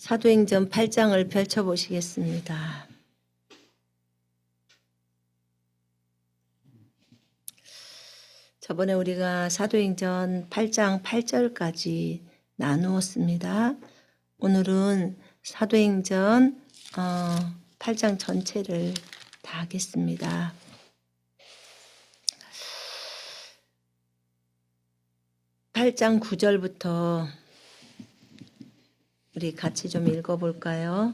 사도행전 8장을 펼쳐보시겠습니다. 저번에 우리가 사도행전 8장 8절까지 나누었습니다. 오늘은 사도행전 8장 전체를 다 하겠습니다. (8장 9절부터) 우리 같이 좀 읽어볼까요?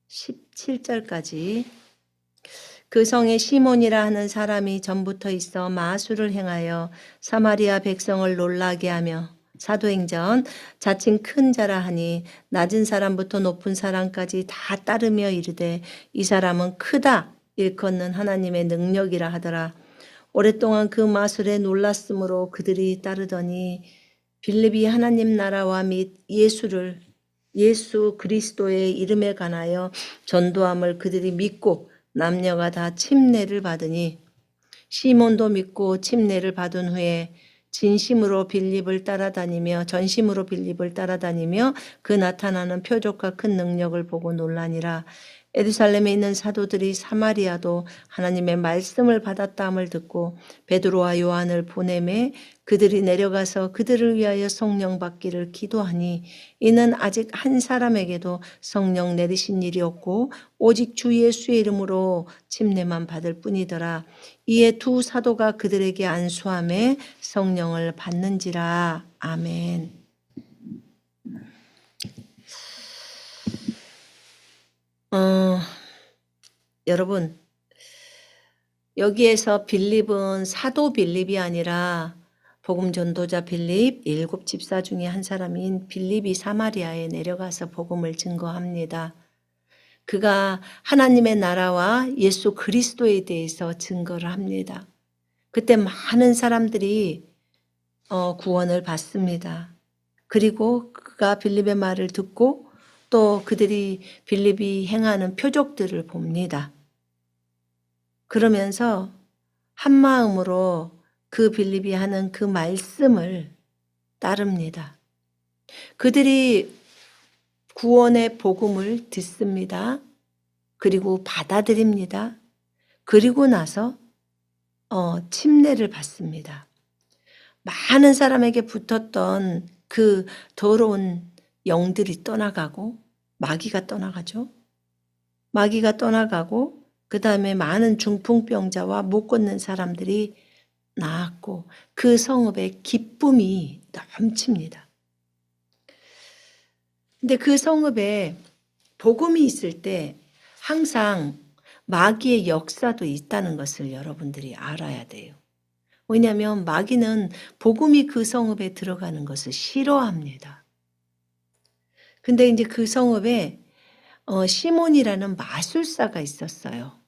17절까지. 그 성에 시몬이라 하는 사람이 전부터 있어 마술을 행하여 사마리아 백성을 놀라게 하며, 사도행전 자칭 큰 자라 하니 낮은 사람부터 높은 사람까지 다 따르며 이르되 이 사람은 크다 일컫는 하나님의 능력이라 하더라. 오랫동안 그 마술에 놀랐으므로 그들이 따르더니 빌립이 하나님 나라와 및 예수 그리스도의 이름에 관하여 전도함을 그들이 믿고 남녀가 다 침례를 받으니, 시몬도 믿고 침례를 받은 후에 전심으로 빌립을 따라다니며 그 나타나는 표적과 큰 능력을 보고 놀라니라. 예루살렘에 있는 사도들이 사마리아도 하나님의 말씀을 받았다함을 듣고 베드로와 요한을 보내매 그들이 내려가서 그들을 위하여 성령 받기를 기도하니, 이는 아직 한 사람에게도 성령 내리신 일이 없고 오직 주 예수의 이름으로 침례만 받을 뿐이더라. 이에 두 사도가 그들에게 안수하며 성령을 받는지라. 아멘. 여러분, 여기에서 빌립은 사도 빌립이 아니라 복음 전도자 빌립, 7 집사 중에 한 사람인 빌립이 사마리아에 내려가서 복음을 증거합니다. 그가 하나님의 나라와 예수 그리스도에 대해서 증거를 합니다. 그때 많은 사람들이 구원을 받습니다. 그리고 그가 빌립의 말을 듣고 또 그들이 빌립이 행하는 표적들을 봅니다. 그러면서 한 마음으로 그 빌립이 하는 그 말씀을 따릅니다. 그들이 구원의 복음을 듣습니다. 그리고 받아들입니다. 그리고 나서 침례를 받습니다. 많은 사람에게 붙었던 그 더러운 영들이 떠나가고, 마귀가 떠나가죠. 마귀가 떠나가고 그 다음에 많은 중풍병자와 못 걷는 사람들이 나았고 그 성읍에 기쁨이 넘칩니다. 근데 그 성읍에 복음이 있을 때 항상 마귀의 역사도 있다는 것을 여러분들이 알아야 돼요. 왜냐하면 마귀는 복음이 그 성읍에 들어가는 것을 싫어합니다. 근데 이제 그 성읍에 시몬이라는 마술사가 있었어요.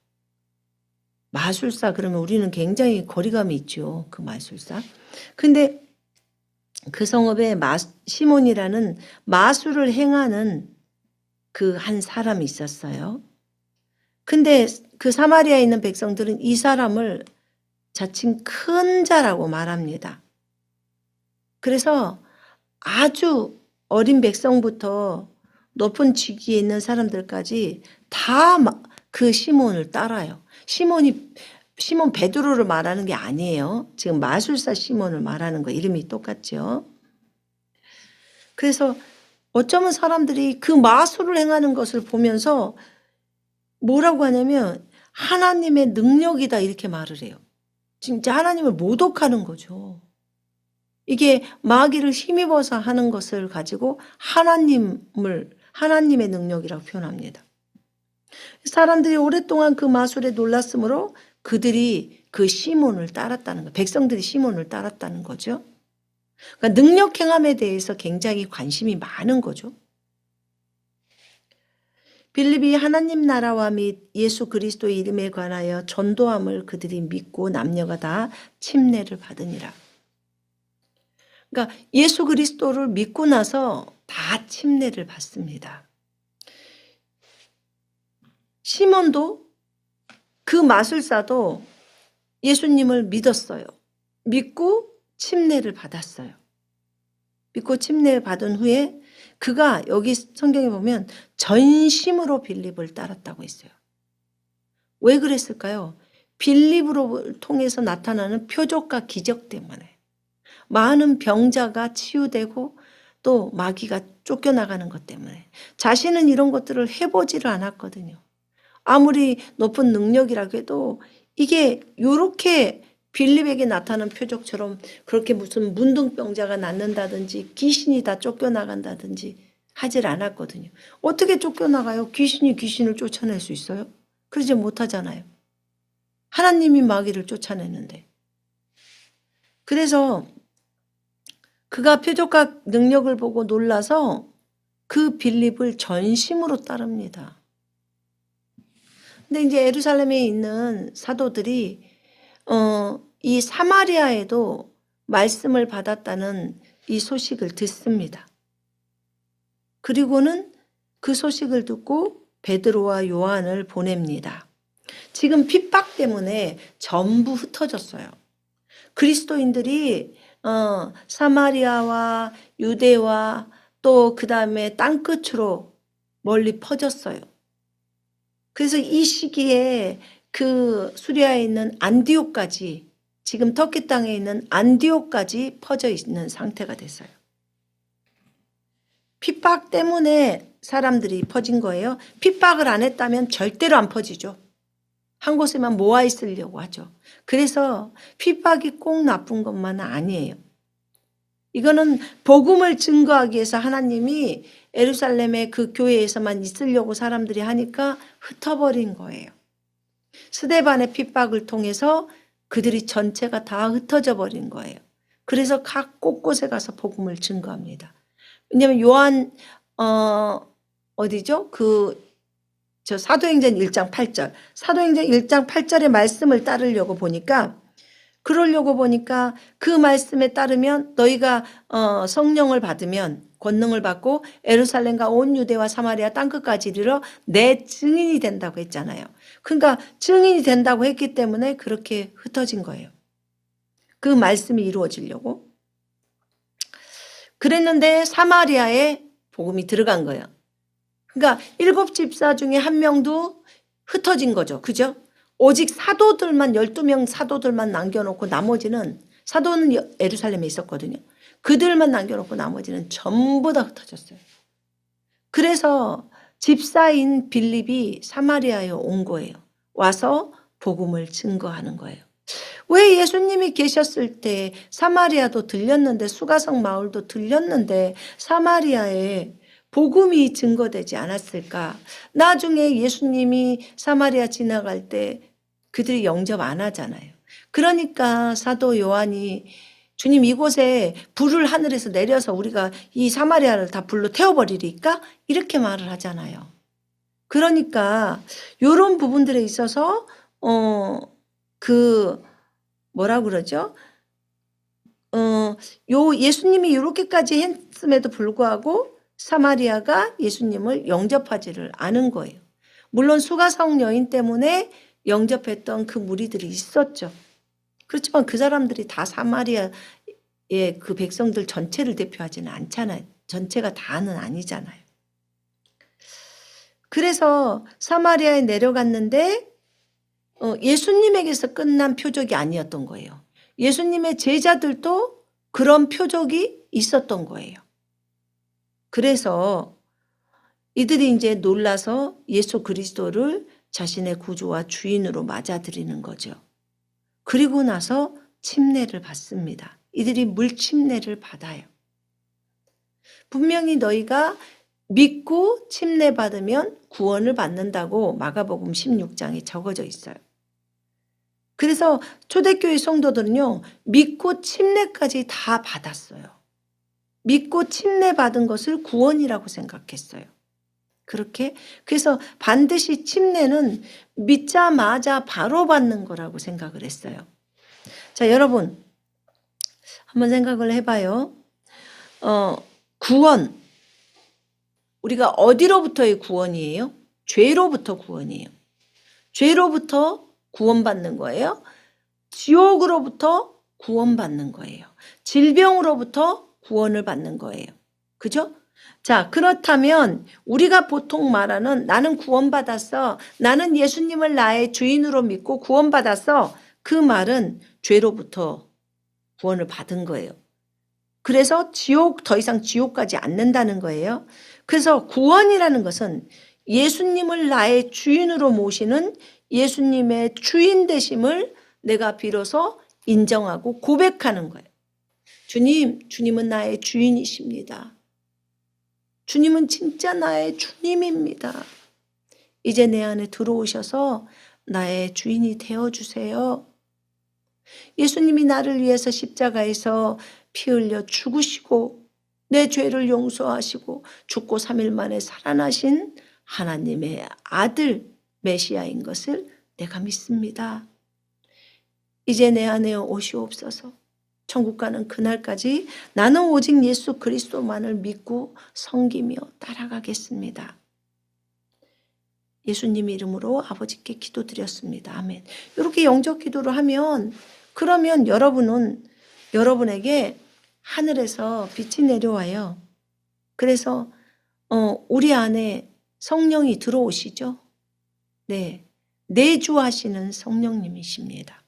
마술사 그러면 우리는 굉장히 거리감이 있죠. 그 마술사. 근데 그 성읍에 시몬이라는 마술을 행하는 그 한 사람이 있었어요. 근데 그 사마리아에 있는 백성들은 이 사람을 자칭 큰 자라고 말합니다. 그래서 아주 어린 백성부터 높은 직위에 있는 사람들까지 다 그 시몬을 따라요. 시몬 베드로를 말하는 게 아니에요. 지금 마술사 시몬을 말하는 거, 이름이 똑같죠. 그래서 어쩌면 사람들이 그 마술을 행하는 것을 보면서 뭐라고 하냐면 하나님의 능력이다 이렇게 말을 해요. 진짜 하나님을 모독하는 거죠. 이게 마귀를 힘입어서 하는 것을 가지고 하나님의 능력이라고 표현합니다. 사람들이 오랫동안 그 마술에 놀랐으므로 그들이 그 시몬을 따랐다는 거예요. 백성들이 시몬을 따랐다는 거죠. 그러니까 능력 행함에 대해서 굉장히 관심이 많은 거죠. 빌립이 하나님 나라와 및 예수 그리스도의 이름에 관하여 전도함을 그들이 믿고 남녀가 다 침례를 받으니라. 그러니까 예수 그리스도를 믿고 나서 다 침례를 받습니다. 시몬도 그 마술사도 예수님을 믿었어요. 믿고 침례를 받았어요. 믿고 침례받은 후에 그가 여기 성경에 보면 전심으로 빌립을 따랐다고 했어요. 왜 그랬을까요? 빌립으로 통해서 나타나는 표적과 기적 때문에 많은 병자가 치유되고 또 마귀가 쫓겨나가는 것 때문에 자신은 이런 것들을 해보지를 않았거든요. 아무리 높은 능력이라고 해도 이게 요렇게 빌립에게 나타난 표적처럼 그렇게 무슨 문둥병자가 낫는다든지 귀신이 다 쫓겨나간다든지 하질 않았거든요. 어떻게 쫓겨나가요? 귀신이 귀신을 쫓아낼 수 있어요? 그러지 못하잖아요. 하나님이 마귀를 쫓아내는데. 그래서 그가 표적과 능력을 보고 놀라서 그 빌립을 전심으로 따릅니다. 근데 이제 예루살렘에 있는 사도들이 이 사마리아에도 말씀을 받았다는 이 소식을 듣습니다. 그리고는 그 소식을 듣고 베드로와 요한을 보냅니다. 지금 핍박 때문에 전부 흩어졌어요. 그리스도인들이 사마리아와 유대와 또 그 다음에 땅끝으로 멀리 퍼졌어요. 그래서 이 시기에 그 수리아에 있는 안디옥까지, 지금 터키 땅에 있는 안디옥까지 퍼져 있는 상태가 됐어요. 핍박 때문에 사람들이 퍼진 거예요. 핍박을 안 했다면 절대로 안 퍼지죠. 한 곳에만 모아 있으려고 하죠. 그래서 핍박이 꼭 나쁜 것만은 아니에요. 이거는 복음을 증거하기 위해서 하나님이 예루살렘의 그 교회에서만 있으려고 사람들이 하니까 흩어버린 거예요. 스데반의 핍박을 통해서 그들이 전체가 다 흩어져 버린 거예요. 그래서 각 곳곳에 가서 복음을 증거합니다. 왜냐하면 요한 어디죠? 저 사도행전 1장 8절. 사도행전 1장 8절의 말씀을 따르려고 보니까 그 말씀에 따르면 너희가 성령을 받으면 권능을 받고 예루살렘과 온 유대와 사마리아 땅끝까지 이르러 내 증인이 된다고 했잖아요. 그러니까 증인이 된다고 했기 때문에 그렇게 흩어진 거예요. 그 말씀이 이루어지려고. 그랬는데 사마리아에 복음이 들어간 거예요. 그러니까 7 집사 중에 한 명도 흩어진 거죠. 그죠? 오직 사도들만 12명 사도들만 남겨놓고 나머지는 사도는 예루살렘에 있었거든요. 그들만 남겨놓고 나머지는 전부 다 흩어졌어요. 그래서 집사인 빌립이 사마리아에 온 거예요. 와서 복음을 증거하는 거예요. 왜 예수님이 계셨을 때 사마리아도 들렸는데 수가성 마을도 들렸는데 사마리아에 복음이 증거되지 않았을까? 나중에 예수님이 사마리아 지나갈 때 그들이 영접 안 하잖아요. 그러니까 사도 요한이 주님 이곳에 불을 하늘에서 내려서 우리가 이 사마리아를 다 불로 태워버리리까? 이렇게 말을 하잖아요. 그러니까 이런 부분들에 있어서 뭐라 그러죠? 예수님이 이렇게까지 했음에도 불구하고 사마리아가 예수님을 영접하지를 않은 거예요. 물론 수가성 여인 때문에 영접했던 그 무리들이 있었죠. 그렇지만 그 사람들이 다 사마리아의 그 백성들 전체를 대표하지는 않잖아요. 전체가 다는 아니잖아요. 그래서 사마리아에 내려갔는데 예수님에게서 끝난 표적이 아니었던 거예요. 예수님의 제자들도 그런 표적이 있었던 거예요. 그래서 이들이 이제 놀라서 예수 그리스도를 자신의 구주와 주인으로 맞아들이는 거죠. 그리고 나서 침례를 받습니다. 이들이 물침례를 받아요. 분명히 너희가 믿고 침례 받으면 구원을 받는다고 마가복음 16장에 적어져 있어요. 그래서 초대교회 성도들은요, 믿고 침례까지 다 받았어요. 믿고 침례 받은 것을 구원이라고 생각했어요. 그렇게 그래서 반드시 침례는 믿자마자 바로 받는 거라고 생각을 했어요. 자, 여러분 한번 생각을 해봐요. 구원, 우리가 어디로부터의 구원이에요? 죄로부터 구원이에요. 죄로부터 구원받는 거예요. 지옥으로부터 구원받는 거예요. 질병으로부터 구원을 받는 거예요. 그죠? 자, 그렇다면 우리가 보통 말하는 나는 구원받았어, 나는 예수님을 나의 주인으로 믿고 구원받았어, 그 말은 죄로부터 구원을 받은 거예요. 그래서 더 이상 지옥 가지 않는다는 거예요. 그래서 구원이라는 것은 예수님을 나의 주인으로 모시는 예수님의 주인 되심을 내가 비로소 인정하고 고백하는 거예요. 주님은 나의 주인이십니다. 주님은 진짜 나의 주님입니다. 이제 내 안에 들어오셔서 나의 주인이 되어주세요. 예수님이 나를 위해서 십자가에서 피 흘려 죽으시고 내 죄를 용서하시고 죽고 3일 만에 살아나신 하나님의 아들 메시아인 것을 내가 믿습니다. 이제 내 안에 오시옵소서. 천국 가는 그날까지 나는 오직 예수 그리스도만을 믿고 섬기며 따라가겠습니다. 예수님 이름으로 아버지께 기도드렸습니다. 아멘. 이렇게 영적 기도를 하면 그러면 여러분에게 하늘에서 빛이 내려와요. 그래서 우리 안에 성령이 들어오시죠. 네, 내주하시는 성령님이십니다.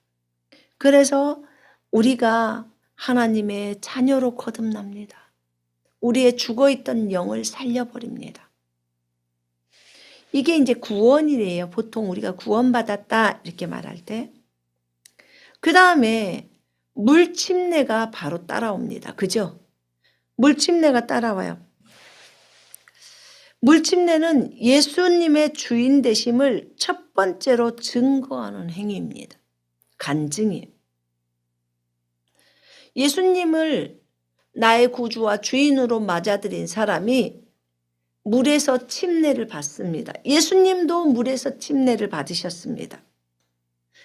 그래서 우리가 하나님의 자녀로 거듭납니다. 우리의 죽어있던 영을 살려버립니다. 이게 이제 구원이래요. 보통 우리가 구원받았다 이렇게 말할 때. 그 다음에 물침례가 바로 따라옵니다. 그죠? 물침례가 따라와요. 물침례는 예수님의 주인 되심을 첫 번째로 증거하는 행위입니다. 간증이에요. 예수님을 나의 구주와 주인으로 맞아들인 사람이 물에서 침례를 받습니다. 예수님도 물에서 침례를 받으셨습니다.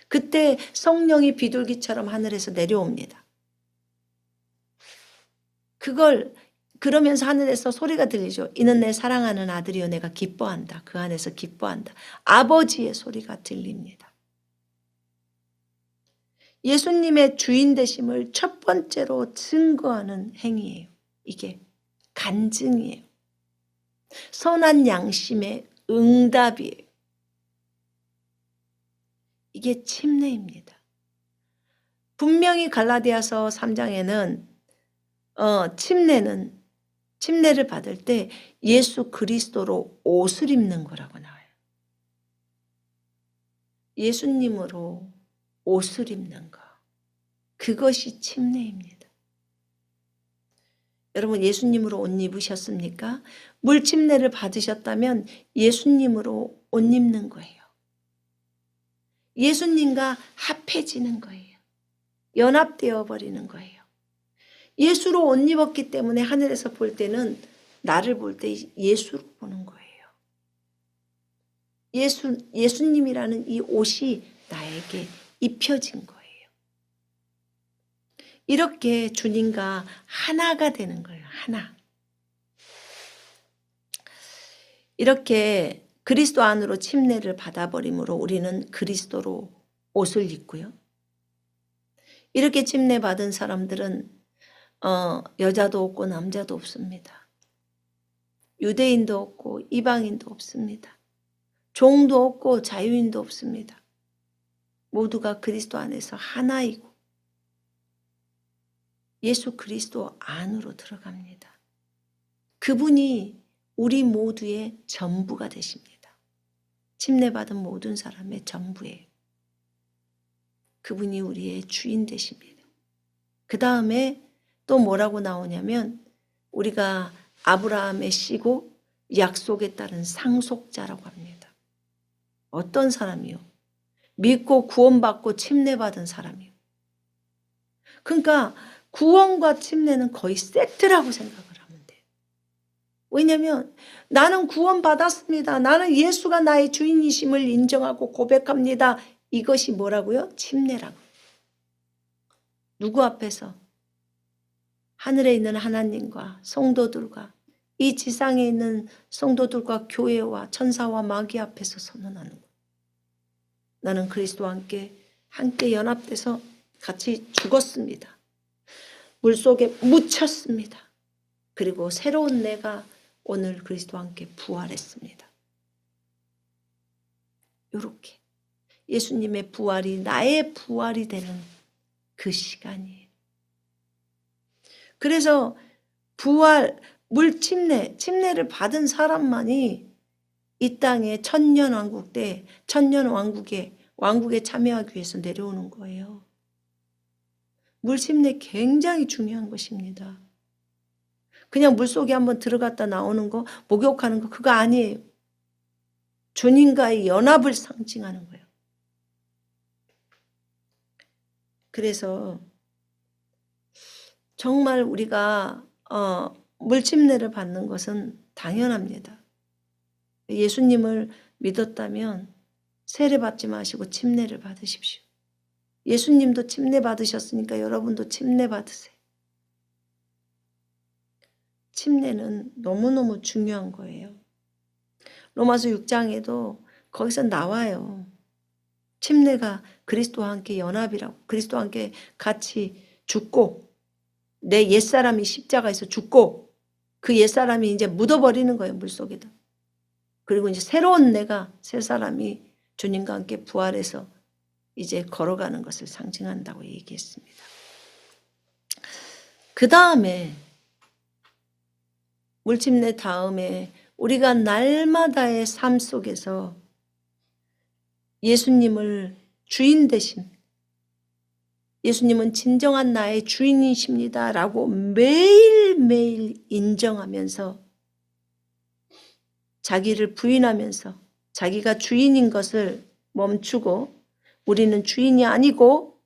그때 성령이 비둘기처럼 하늘에서 내려옵니다. 그러면서 하늘에서 소리가 들리죠. 이는 내 사랑하는 아들이여 내가 기뻐한다. 그 안에서 기뻐한다. 아버지의 소리가 들립니다. 예수님의 주인 되심을 첫 번째로 증거하는 행위예요. 이게 간증이에요. 선한 양심의 응답이에요. 이게 침례입니다. 분명히 갈라디아서 3장에는 침례를 받을 때 예수 그리스도로 옷을 입는 거라고 나와요. 예수님으로 옷을 입는 거. 그것이 침례입니다. 여러분 예수님으로 옷 입으셨습니까? 물침례를 받으셨다면 예수님으로 옷 입는 거예요. 예수님과 합해지는 거예요. 연합되어 버리는 거예요. 예수로 옷 입었기 때문에 하늘에서 볼 때는 나를 볼 때 예수로 보는 거예요. 예수님이라는 이 옷이 나에게 입혀진 거예요. 이렇게 주님과 하나가 되는 거예요. 하나. 이렇게 그리스도 안으로 침례를 받아버림으로 우리는 그리스도로 옷을 입고요. 이렇게 침례 받은 사람들은 여자도 없고 남자도 없습니다. 유대인도 없고 이방인도 없습니다. 종도 없고 자유인도 없습니다. 모두가 그리스도 안에서 하나이고 예수 그리스도 안으로 들어갑니다. 그분이 우리 모두의 전부가 되십니다. 침례받은 모든 사람의 전부예요. 그분이 우리의 주인 되십니다. 그 다음에 또 뭐라고 나오냐면 우리가 아브라함의 씨고 약속에 따른 상속자라고 합니다. 어떤 사람이요? 믿고 구원받고 침례받은 사람이요. 그러니까 구원과 침례는 거의 세트라고 생각을 하면 돼요. 왜냐하면 나는 구원받았습니다. 나는 예수가 나의 주인이심을 인정하고 고백합니다. 이것이 뭐라고요? 침례라고. 누구 앞에서? 하늘에 있는 하나님과 성도들과 이 지상에 있는 성도들과 교회와 천사와 마귀 앞에서 선언하는 거예요. 나는 그리스도와 함께 연합돼서 같이 죽었습니다. 물속에 묻혔습니다. 그리고 새로운 내가 오늘 그리스도와 함께 부활했습니다. 이렇게 예수님의 부활이 나의 부활이 되는 그 시간이에요. 그래서 부활, 침례를 받은 사람만이 이 땅에 천년왕국 때 왕국에 참여하기 위해서 내려오는 거예요. 물침례 굉장히 중요한 것입니다. 그냥 물속에 한번 들어갔다 나오는 거, 목욕하는 거 그거 아니에요. 주님과의 연합을 상징하는 거예요. 그래서 정말 우리가 물침례를 받는 것은 당연합니다. 예수님을 믿었다면 세례받지 마시고 침례를 받으십시오. 예수님도 침례 받으셨으니까 여러분도 침례 받으세요. 침례는 너무너무 중요한 거예요. 로마서 6장에도 거기서 나와요. 침례가 그리스도와 함께 연합이라고. 그리스도와 함께 같이 죽고 내 옛사람이 십자가에서 죽고 그 옛사람이 이제 묻어버리는 거예요. 물속에다. 그리고 이제 새로운 내가 새 사람이 주님과 함께 부활해서 이제 걸어가는 것을 상징한다고 얘기했습니다. 그 다음에 물침례 다음에 우리가 날마다의 삶 속에서 예수님을 주인 되신 예수님은 진정한 나의 주인이십니다 라고 매일매일 인정하면서 자기를 부인하면서 자기가 주인인 것을 멈추고 우리는 주인이 아니고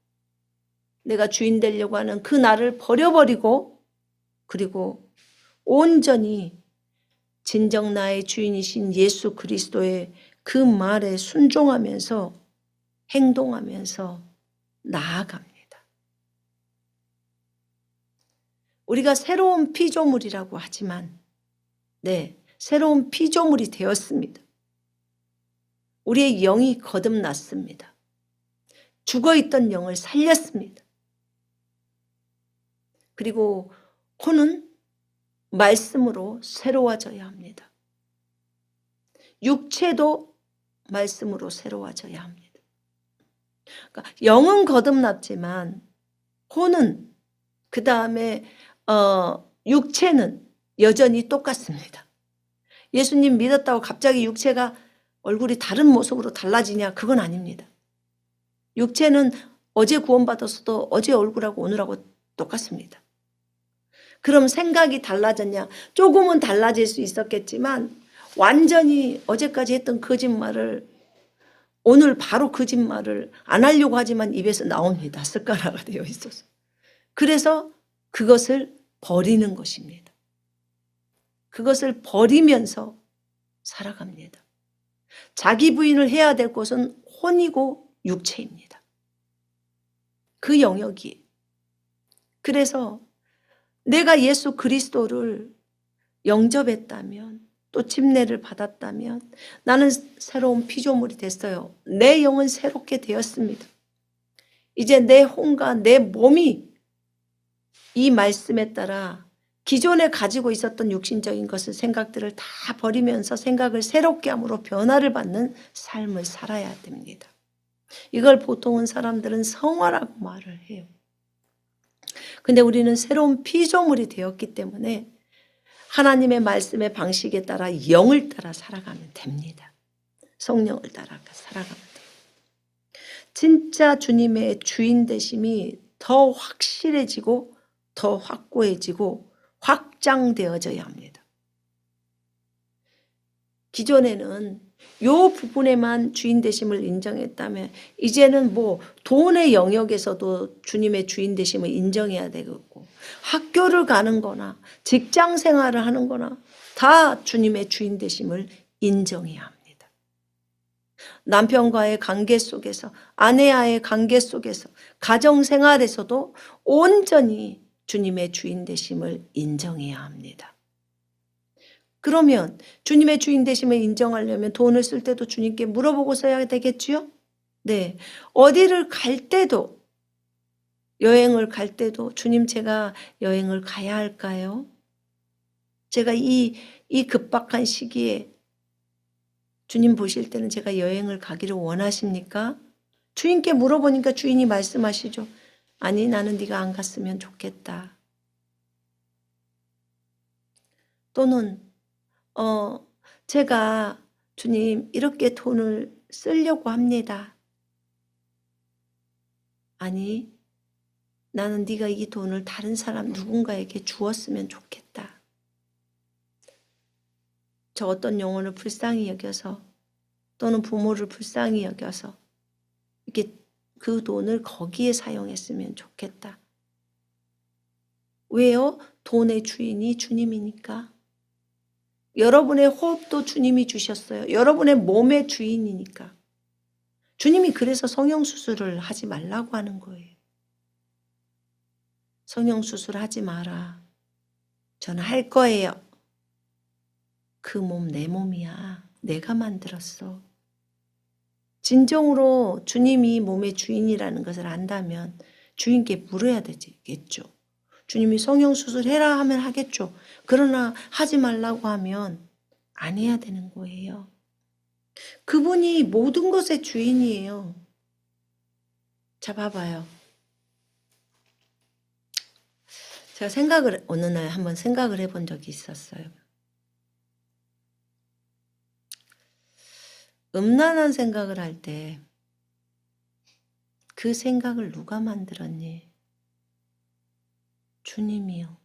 내가 주인 되려고 하는 그 나를 버려버리고 그리고 온전히 진정 나의 주인이신 예수 그리스도의 그 말에 순종하면서 행동하면서 나아갑니다. 우리가 새로운 피조물이라고 하지만 새로운 피조물이 되었습니다. 우리의 영이 거듭났습니다. 죽어있던 영을 살렸습니다. 그리고 혼은 말씀으로 새로워져야 합니다. 육체도 말씀으로 새로워져야 합니다. 그러니까 영은 거듭났지만 혼은 그 다음에 육체는 여전히 똑같습니다. 예수님 믿었다고 갑자기 육체가 얼굴이 다른 모습으로 달라지냐? 그건 아닙니다. 육체는 어제 구원받았어도 어제 얼굴하고 오늘하고 똑같습니다. 그럼 생각이 달라졌냐? 조금은 달라질 수 있었겠지만 완전히 어제까지 했던 거짓말을 오늘 바로 거짓말을 안 하려고 하지만 입에서 나옵니다. 습관화가 되어 있어서. 그래서 그것을 버리는 것입니다. 그것을 버리면서 살아갑니다. 자기 부인을 해야 될 것은 혼이고 육체입니다. 그 영역이. 그래서 내가 예수 그리스도를 영접했다면 또 침례를 받았다면 나는 새로운 피조물이 됐어요. 내 영은 새롭게 되었습니다. 이제 내 혼과 내 몸이 이 말씀에 따라 기존에 가지고 있었던 육신적인 것을 생각들을 다 버리면서 생각을 새롭게 함으로 변화를 받는 삶을 살아야 됩니다. 이걸 보통은 사람들은 성화라고 말을 해요. 근데 우리는 새로운 피조물이 되었기 때문에 하나님의 말씀의 방식에 따라 영을 따라 살아가면 됩니다. 성령을 따라 살아가면 돼요. 진짜 주님의 주인 되심이 더 확실해지고 더 확고해지고 확장되어져야 합니다. 기존에는 요 부분에만 주인 되심을 인정했다면 이제는 돈의 영역에서도 주님의 주인 되심을 인정해야 되겠고 학교를 가는 거나 직장 생활을 하는 거나 다 주님의 주인 되심을 인정해야 합니다. 남편과의 관계 속에서 아내와의 관계 속에서 가정 생활에서도 온전히 주님의 주인 되심을 인정해야 합니다. 그러면 주님의 주인 되심을 인정하려면 돈을 쓸 때도 주님께 물어보고 써야 되겠지요? 네. 어디를 갈 때도 여행을 갈 때도 주님 제가 여행을 가야 할까요? 제가 이 급박한 시기에 주님 보실 때는 제가 여행을 가기를 원하십니까? 주인께 물어보니까 주인이 말씀하시죠. 아니, 나는 네가 안 갔으면 좋겠다. 또는 제가 주님 이렇게 돈을 쓰려고 합니다. 아니, 나는 네가 이 돈을 다른 사람 누군가에게 주었으면 좋겠다. 저 어떤 영혼을 불쌍히 여겨서 또는 부모를 불쌍히 여겨서 이렇게 그 돈을 거기에 사용했으면 좋겠다. 왜요? 돈의 주인이 주님이니까. 여러분의 호흡도 주님이 주셨어요. 여러분의 몸의 주인이니까. 주님이 그래서 성형수술을 하지 말라고 하는 거예요. 성형수술 하지 마라. 저는 할 거예요. 그 몸 내 몸이야. 내가 만들었어. 진정으로 주님이 몸의 주인이라는 것을 안다면 주인께 물어야 되겠죠. 주님이 성형수술 해라 하면 하겠죠. 그러나 하지 말라고 하면 안 해야 되는 거예요. 그분이 모든 것의 주인이에요. 자, 봐봐요. 제가 어느 날 한번 생각을 해본 적이 있었어요. 음란한 생각을 할 때 그 생각을 누가 만들었니? 주님이요.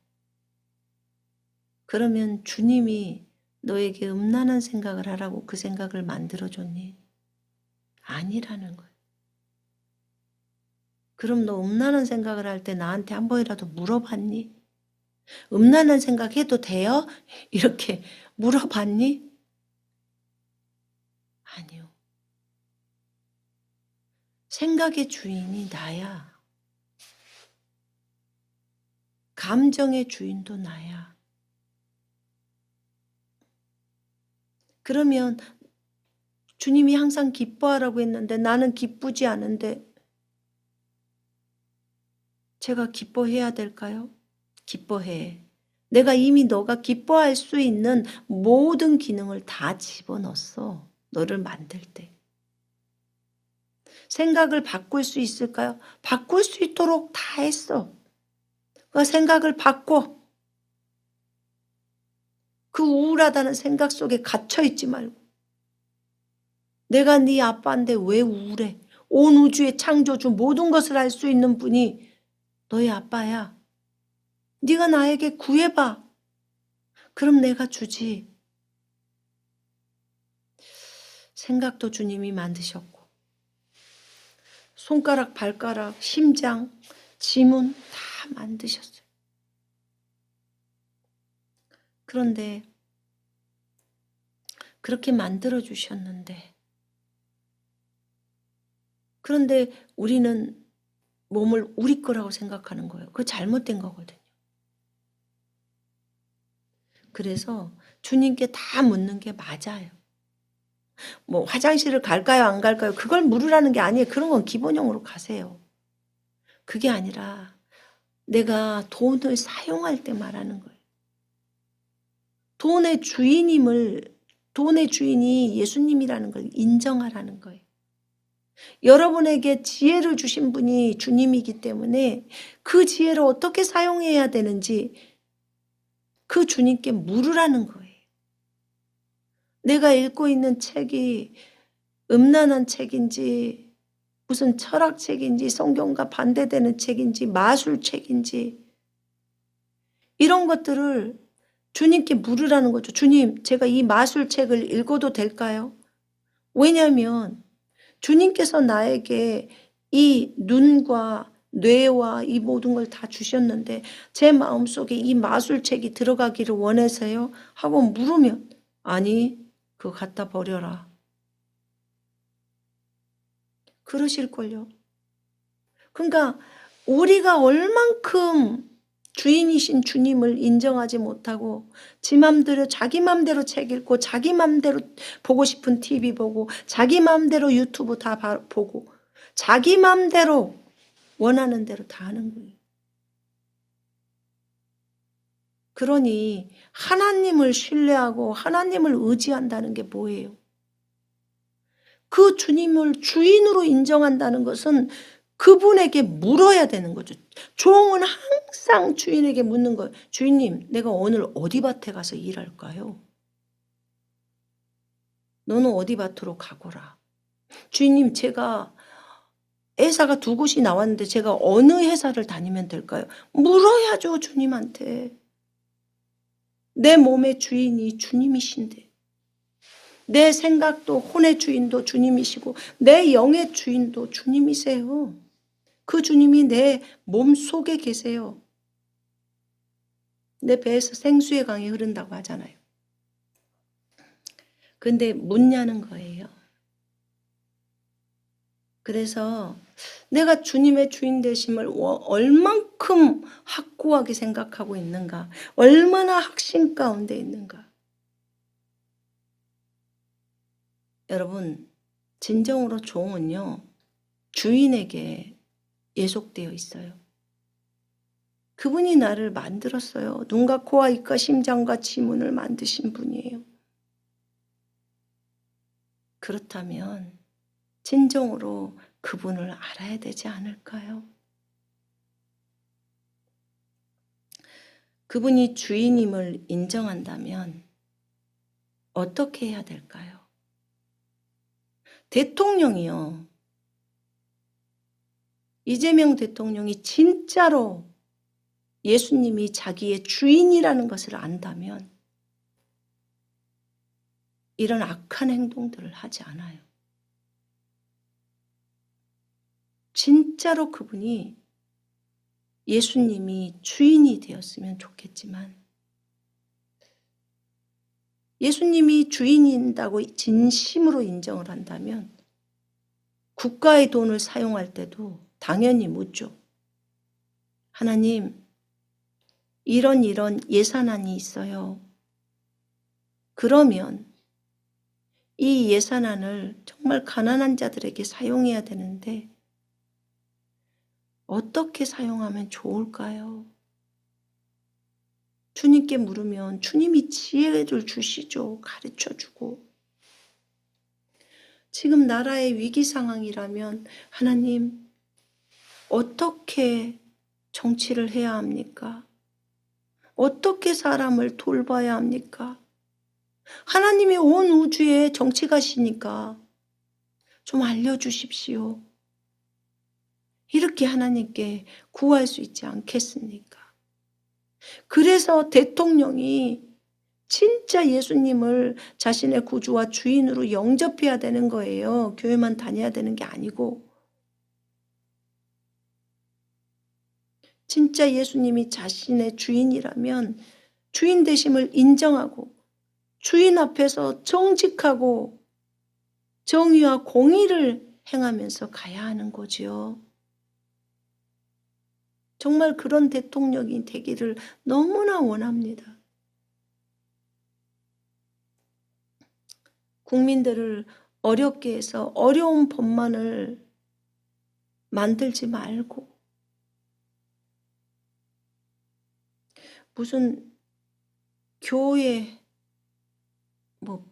그러면 주님이 너에게 음란한 생각을 하라고 그 생각을 만들어줬니? 아니라는 거예요. 그럼 너 음란한 생각을 할 때 나한테 한 번이라도 물어봤니? 음란한 생각 해도 돼요? 이렇게 물어봤니? 아니요. 생각의 주인이 나야. 감정의 주인도 나야. 그러면 주님이 항상 기뻐하라고 했는데 나는 기쁘지 않은데 제가 기뻐해야 될까요? 기뻐해. 내가 이미 너가 기뻐할 수 있는 모든 기능을 다 집어넣었어. 너를 만들 때. 생각을 바꿀 수 있을까요? 바꿀 수 있도록 다 했어. 그 생각을 바꿔. 그 우울하다는 생각 속에 갇혀있지 말고. 내가 네 아빠인데 왜 우울해? 온 우주의 창조주 모든 것을 할 수 있는 분이 너의 아빠야. 네가 나에게 구해봐. 그럼 내가 주지. 생각도 주님이 만드셨고 손가락, 발가락, 심장, 지문 다 만드셨어요. 그런데 그렇게 만들어 주셨는데 그런데 우리는 몸을 우리 거라고 생각하는 거예요. 그거 잘못된 거거든요. 그래서 주님께 다 묻는 게 맞아요. 뭐 화장실을 갈까요? 안 갈까요? 그걸 물으라는 게 아니에요. 그런 건 기본형으로 가세요. 그게 아니라 내가 돈을 사용할 때 말하는 거예요. 돈의 주인이 예수님이라는 걸 인정하라는 거예요. 여러분에게 지혜를 주신 분이 주님이기 때문에 그 지혜를 어떻게 사용해야 되는지 그 주님께 물으라는 거예요. 내가 읽고 있는 책이 음란한 책인지 무슨 철학책인지 성경과 반대되는 책인지 마술책인지 이런 것들을 주님께 물으라는 거죠. 주님, 제가 이 마술책을 읽어도 될까요? 왜냐하면 주님께서 나에게 이 눈과 뇌와 이 모든 걸 다 주셨는데 제 마음속에 이 마술책이 들어가기를 원해서요 하고 물으면 아니 그거 갖다 버려라. 그러실걸요. 그러니까 우리가 얼만큼 주인이신 주님을 인정하지 못하고 지 맘대로 자기 맘대로 책 읽고 자기 맘대로 보고 싶은 TV 보고 자기 맘대로 유튜브 다 보고 자기 맘대로 원하는 대로 다 하는 거예요. 그러니 하나님을 신뢰하고 하나님을 의지한다는 게 뭐예요? 그 주님을 주인으로 인정한다는 것은 그분에게 물어야 되는 거죠. 종은 항상 주인에게 묻는 거예요. 주인님, 내가 오늘 어디 밭에 가서 일할까요? 너는 어디 밭으로 가거라. 주인님, 제가 회사가 두 곳이 나왔는데 제가 어느 회사를 다니면 될까요? 물어야죠, 주님한테. 내 몸의 주인이 주님이신데, 내 생각도 혼의 주인도 주님이시고 내 영의 주인도 주님이세요. 그 주님이 내 몸 속에 계세요. 내 배에서 생수의 강이 흐른다고 하잖아요. 근데 묻냐는 거예요. 그래서 내가 주님의 주인 되심을 얼만큼 확고하게 생각하고 있는가, 얼마나 확신 가운데 있는가. 여러분, 진정으로 종은요, 주인에게 예속되어 있어요. 그분이 나를 만들었어요. 눈과 코와 입과 심장과 지문을 만드신 분이에요. 그렇다면 진정으로 그분을 알아야 되지 않을까요? 그분이 주인임을 인정한다면 어떻게 해야 될까요? 대통령이요. 이재명 대통령이 진짜로 예수님이 자기의 주인이라는 것을 안다면 이런 악한 행동들을 하지 않아요. 진짜로 그분이 예수님이 주인이 되었으면 좋겠지만 예수님이 주인인다고 진심으로 인정을 한다면 국가의 돈을 사용할 때도 당연히 묻죠. 하나님, 이런 예산안이 있어요. 그러면 이 예산안을 정말 가난한 자들에게 사용해야 되는데 어떻게 사용하면 좋을까요? 주님께 물으면 주님이 지혜를 주시죠. 가르쳐주고. 지금 나라의 위기 상황이라면 하나님, 어떻게 정치를 해야 합니까? 어떻게 사람을 돌봐야 합니까? 하나님이 온 우주에 정치가시니까 좀 알려주십시오. 이렇게 하나님께 구할 수 있지 않겠습니까? 그래서 대통령이 진짜 예수님을 자신의 구주와 주인으로 영접해야 되는 거예요. 교회만 다녀야 되는 게 아니고. 진짜 예수님이 자신의 주인이라면 주인 되심을 인정하고 주인 앞에서 정직하고 정의와 공의를 행하면서 가야 하는 거지요. 정말 그런 대통령이 되기를 너무나 원합니다. 국민들을 어렵게 해서 어려운 법만을 만들지 말고 무슨 교회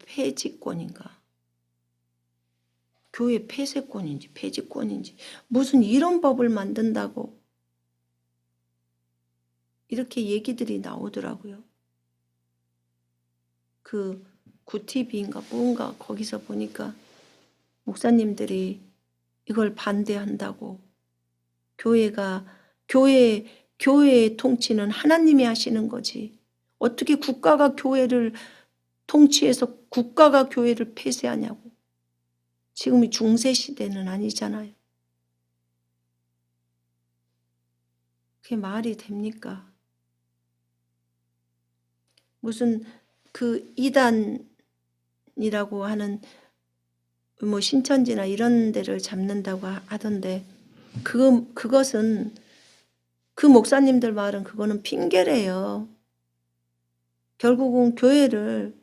폐지권인가, 교회 폐쇄권인지 폐지권인지 무슨 이런 법을 만든다고 이렇게 얘기들이 나오더라고요. 그 구티비인가 뭔가 거기서 보니까 목사님들이 이걸 반대한다고, 교회의 통치는 하나님이 하시는 거지 어떻게 국가가 교회를 통치해서 국가가 교회를 폐쇄하냐고. 지금이 중세 시대는 아니잖아요. 그게 말이 됩니까? 무슨 그 이단이라고 하는 신천지나 이런 데를 잡는다고 하던데 그것은 그 목사님들 말은 그거는 핑계래요. 결국은 교회를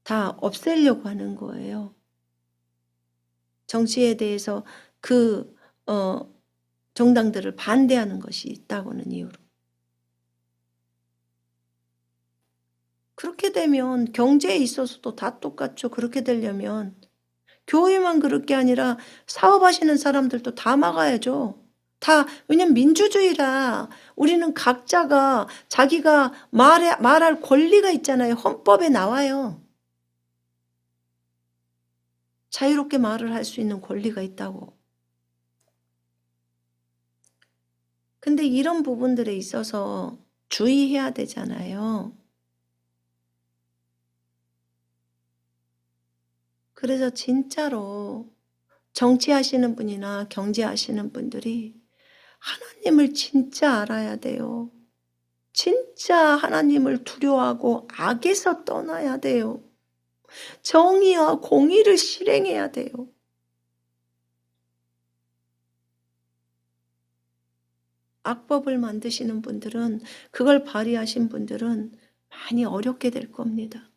다 없애려고 하는 거예요. 정치에 대해서 정당들을 반대하는 것이 있다고는 이유로. 그렇게 되면 경제에 있어서도 다 똑같죠. 그렇게 되려면 교회만 그럴 게 아니라 사업하시는 사람들도 다 막아야죠. 다. 왜냐면 민주주의라 우리는 각자가 자기가 말할 권리가 있잖아요. 헌법에 나와요. 자유롭게 말을 할 수 있는 권리가 있다고. 근데 이런 부분들에 있어서 주의해야 되잖아요. 그래서 진짜로 정치하시는 분이나 경제하시는 분들이 하나님을 진짜 알아야 돼요. 진짜 하나님을 두려워하고 악에서 떠나야 돼요. 정의와 공의를 실행해야 돼요. 악법을 만드시는 분들은, 그걸 발휘하신 분들은 많이 어렵게 될 겁니다.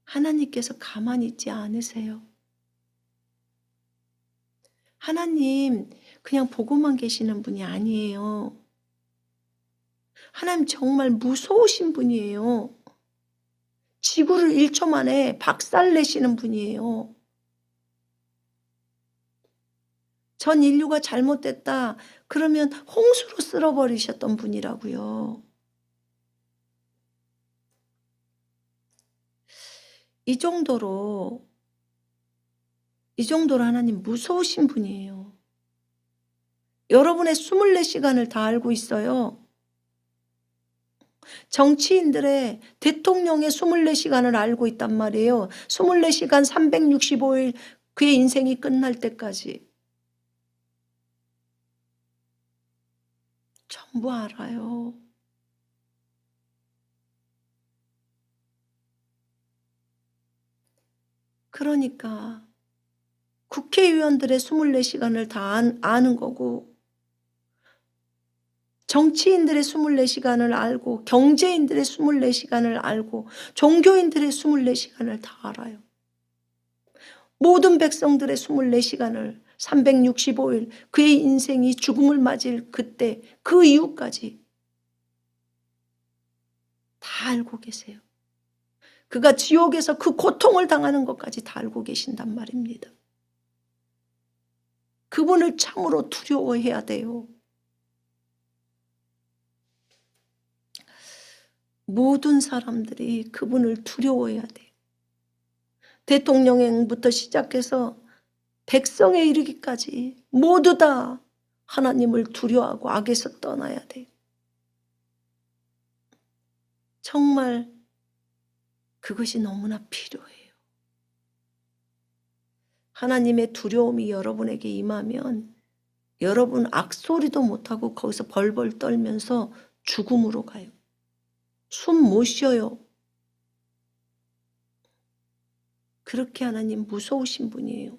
하나님께서 가만히 있지 않으세요. 하나님 그냥 보고만 계시는 분이 아니에요. 하나님 정말 무서우신 분이에요. 지구를 1초 만에 박살내시는 분이에요. 전 인류가 잘못됐다 그러면 홍수로 쓸어버리셨던 분이라고요. 이 정도로 하나님 무서우신 분이에요. 여러분의 24시간을 다 알고 있어요. 정치인들의, 대통령의 24시간을 알고 있단 말이에요. 24시간 365일 그의 인생이 끝날 때까지. 전부 알아요. 그러니까 국회의원들의 24시간을 다 아는 거고, 정치인들의 24시간을 알고, 경제인들의 24시간을 알고, 종교인들의 24시간을 다 알아요. 모든 백성들의 24시간을 365일 그의 인생이 죽음을 맞을 그때 그 이후까지 다 알고 계세요. 그가 지옥에서 그 고통을 당하는 것까지 다 알고 계신단 말입니다. 그분을 참으로 두려워해야 돼요. 모든 사람들이 그분을 두려워해야 돼요. 대통령부터 시작해서 백성에 이르기까지 모두 다 하나님을 두려워하고 악에서 떠나야 돼요. 정말 그것이 너무나 필요해요. 하나님의 두려움이 여러분에게 임하면 여러분 악소리도 못하고 거기서 벌벌 떨면서 죽음으로 가요. 숨 못 쉬어요. 그렇게 하나님 무서우신 분이에요.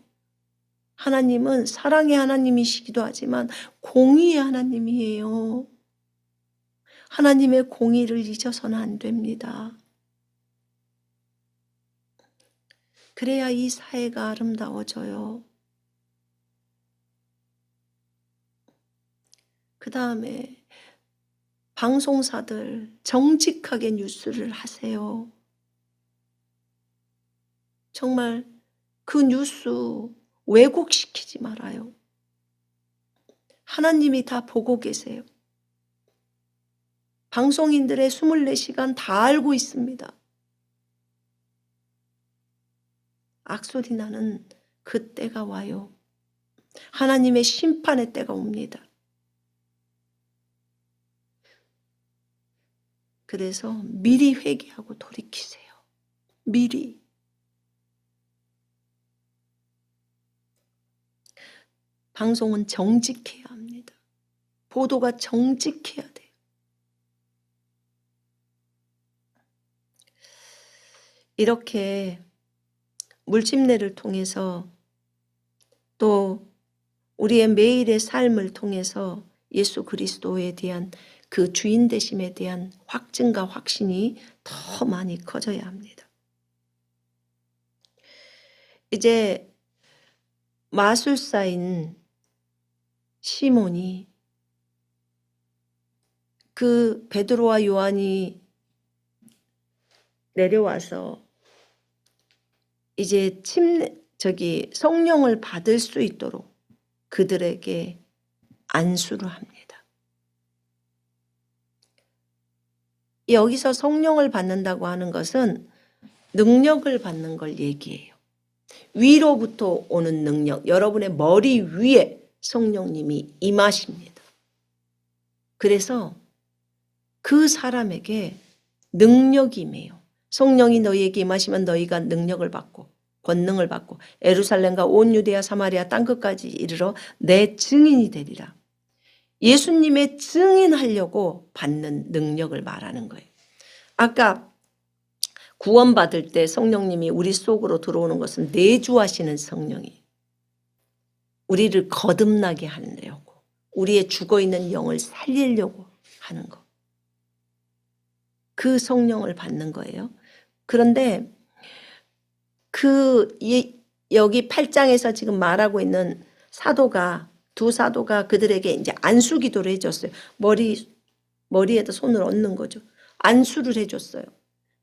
하나님은 사랑의 하나님이시기도 하지만 공의의 하나님이에요. 하나님의 공의를 잊어서는 안 됩니다. 그래야 이 사회가 아름다워져요. 그 다음에 방송사들 정직하게 뉴스를 하세요. 정말 그 뉴스 왜곡시키지 말아요. 하나님이 다 보고 계세요. 방송인들의 24시간 다 알고 있습니다. 악소리 나는 그 때가 와요. 하나님의 심판의 때가 옵니다. 그래서 미리 회개하고 돌이키세요. 미리. 방송은 정직해야 합니다. 보도가 정직해야 돼요. 이렇게 물침례를 통해서 또 우리의 매일의 삶을 통해서 예수 그리스도에 대한 그 주인 되심에 대한 확증과 확신이 더 많이 커져야 합니다. 이제 마술사인 시몬이 그 베드로와 요한이 내려와서 이제 성령을 받을 수 있도록 그들에게 안수를 합니다. 여기서 성령을 받는다고 하는 것은 능력을 받는 걸 얘기해요. 위로부터 오는 능력, 여러분의 머리 위에 성령님이 임하십니다. 그래서 그 사람에게 능력이 임해요. 성령이 너희에게 임하시면 너희가 능력을 받고 권능을 받고 예루살렘과 온 유대야 사마리아 땅끝까지 이르러 내 증인이 되리라. 예수님의 증인하려고 받는 능력을 말하는 거예요. 아까 구원받을 때 성령님이 우리 속으로 들어오는 것은 내주하시는 성령이 우리를 거듭나게 하려고, 우리의 죽어있는 영을 살리려고 하는 거. 그 성령을 받는 거예요. 그런데 여기 8장에서 지금 말하고 있는 두 사도가 그들에게 이제 안수 기도를 해줬어요. 머리에다 손을 얹는 거죠. 안수를 해줬어요.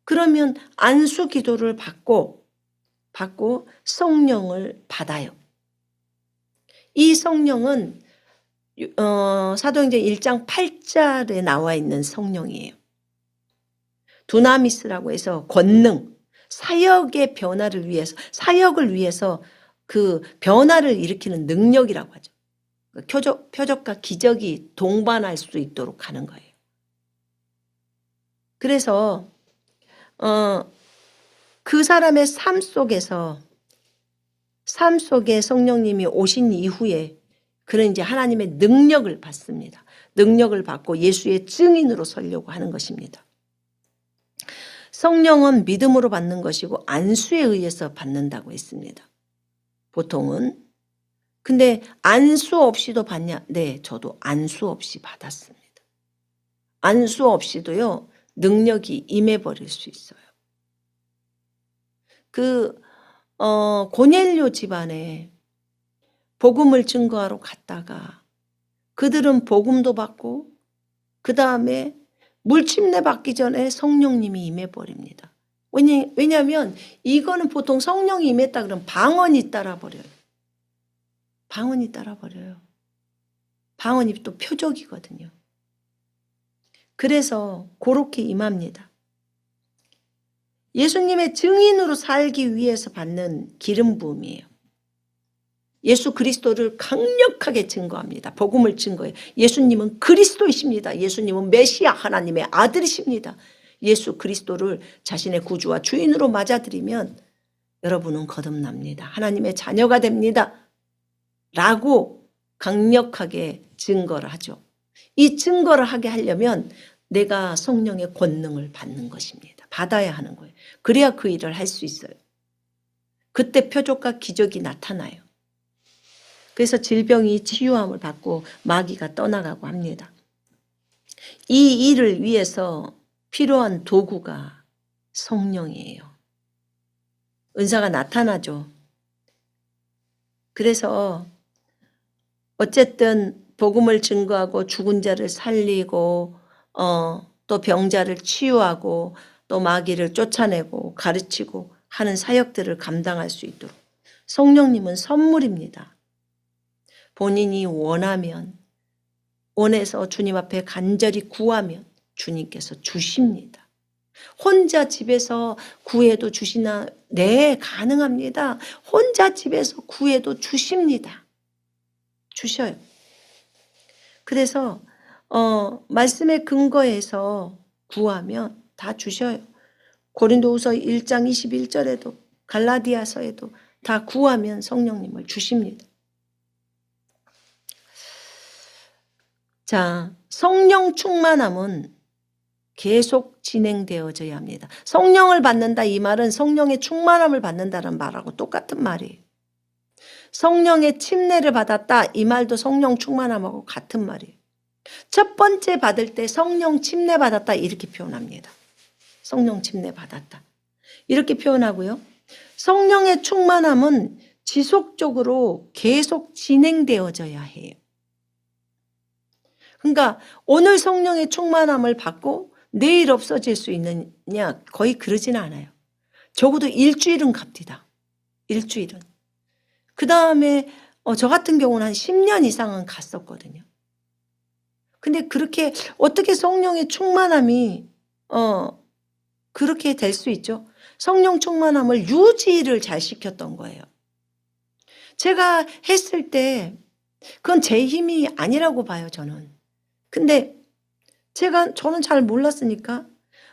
그러면 안수 기도를 받고 성령을 받아요. 이 성령은 사도행전 1장 8절에 나와 있는 성령이에요. 두나미스라고 해서 권능, 사역의 변화를 위해서, 사역을 위해서 그 변화를 일으키는 능력이라고 하죠. 표적과 기적이 동반할 수 있도록 하는 거예요. 그래서 그 사람의 삶 속에 성령님이 오신 이후에 그는 이제 하나님의 능력을 받습니다. 능력을 받고 예수의 증인으로 서려고 하는 것입니다. 성령은 믿음으로 받는 것이고 안수에 의해서 받는다고 했습니다. 보통은. 근데 안수 없이도 받냐? 네, 저도 안수 없이 받았습니다. 안수 없이도요, 능력이 임해버릴 수 있어요. 고넬료 집안에 복음을 증거하러 갔다가 그들은 복음도 받고 그 다음에 물침내 받기 전에 성령님이 임해버립니다. 왜냐하면 이거는 보통 성령이 임했다 그러면 방언이 따라버려요. 방언이 따라버려요. 방언이 또 표적이거든요. 그래서 그렇게 임합니다. 예수님의 증인으로 살기 위해서 받는 기름 부음이에요. 예수 그리스도를 강력하게 증거합니다. 복음을 증거해요. 예수님은 그리스도이십니다. 예수님은 메시아 하나님의 아들이십니다. 예수 그리스도를 자신의 구주와 주인으로 맞아들이면 여러분은 거듭납니다. 하나님의 자녀가 됩니다. 라고 강력하게 증거를 하죠. 이 증거를 하게 하려면 내가 성령의 권능을 받는 것입니다. 받아야 하는 거예요. 그래야 그 일을 할 수 있어요. 그때 표적과 기적이 나타나요. 그래서 질병이 치유함을 받고 마귀가 떠나가고 합니다. 이 일을 위해서 필요한 도구가 성령이에요. 은사가 나타나죠. 그래서 어쨌든 복음을 증거하고 죽은 자를 살리고 또 병자를 치유하고 또 마귀를 쫓아내고 가르치고 하는 사역들을 감당할 수 있도록 성령님은 선물입니다. 본인이 원해서 주님 앞에 간절히 구하면 주님께서 주십니다. 혼자 집에서 구해도 주시나? 네, 가능합니다. 혼자 집에서 구해도 주십니다. 주셔요. 그래서 말씀에 근거해서 구하면 다 주셔요. 고린도후서 1장 21절에도 갈라디아서에도 다 구하면 성령님을 주십니다. 자, 성령 충만함은 계속 진행되어져야 합니다. 성령을 받는다 이 말은 성령의 충만함을 받는다는 말하고 똑같은 말이에요. 성령의 침례를 받았다 이 말도 성령 충만함하고 같은 말이에요. 첫 번째 받을 때 성령 침례 받았다 이렇게 표현합니다. 성령 침례 받았다 이렇게 표현하고요. 성령의 충만함은 지속적으로 계속 진행되어져야 해요. 그러니까 오늘 성령의 충만함을 받고 내일 없어질 수 있느냐? 거의 그러지는 않아요. 적어도 일주일은 갑니다. 일주일은. 그다음에 저 같은 경우는 한 10년 이상은 갔었거든요. 근데 그렇게 어떻게 성령의 충만함이 그렇게 될 수 있죠? 성령 충만함을 유지를 잘 시켰던 거예요. 제가 했을 때 그건 제 힘이 아니라고 봐요, 저는. 근데 저는 잘 몰랐으니까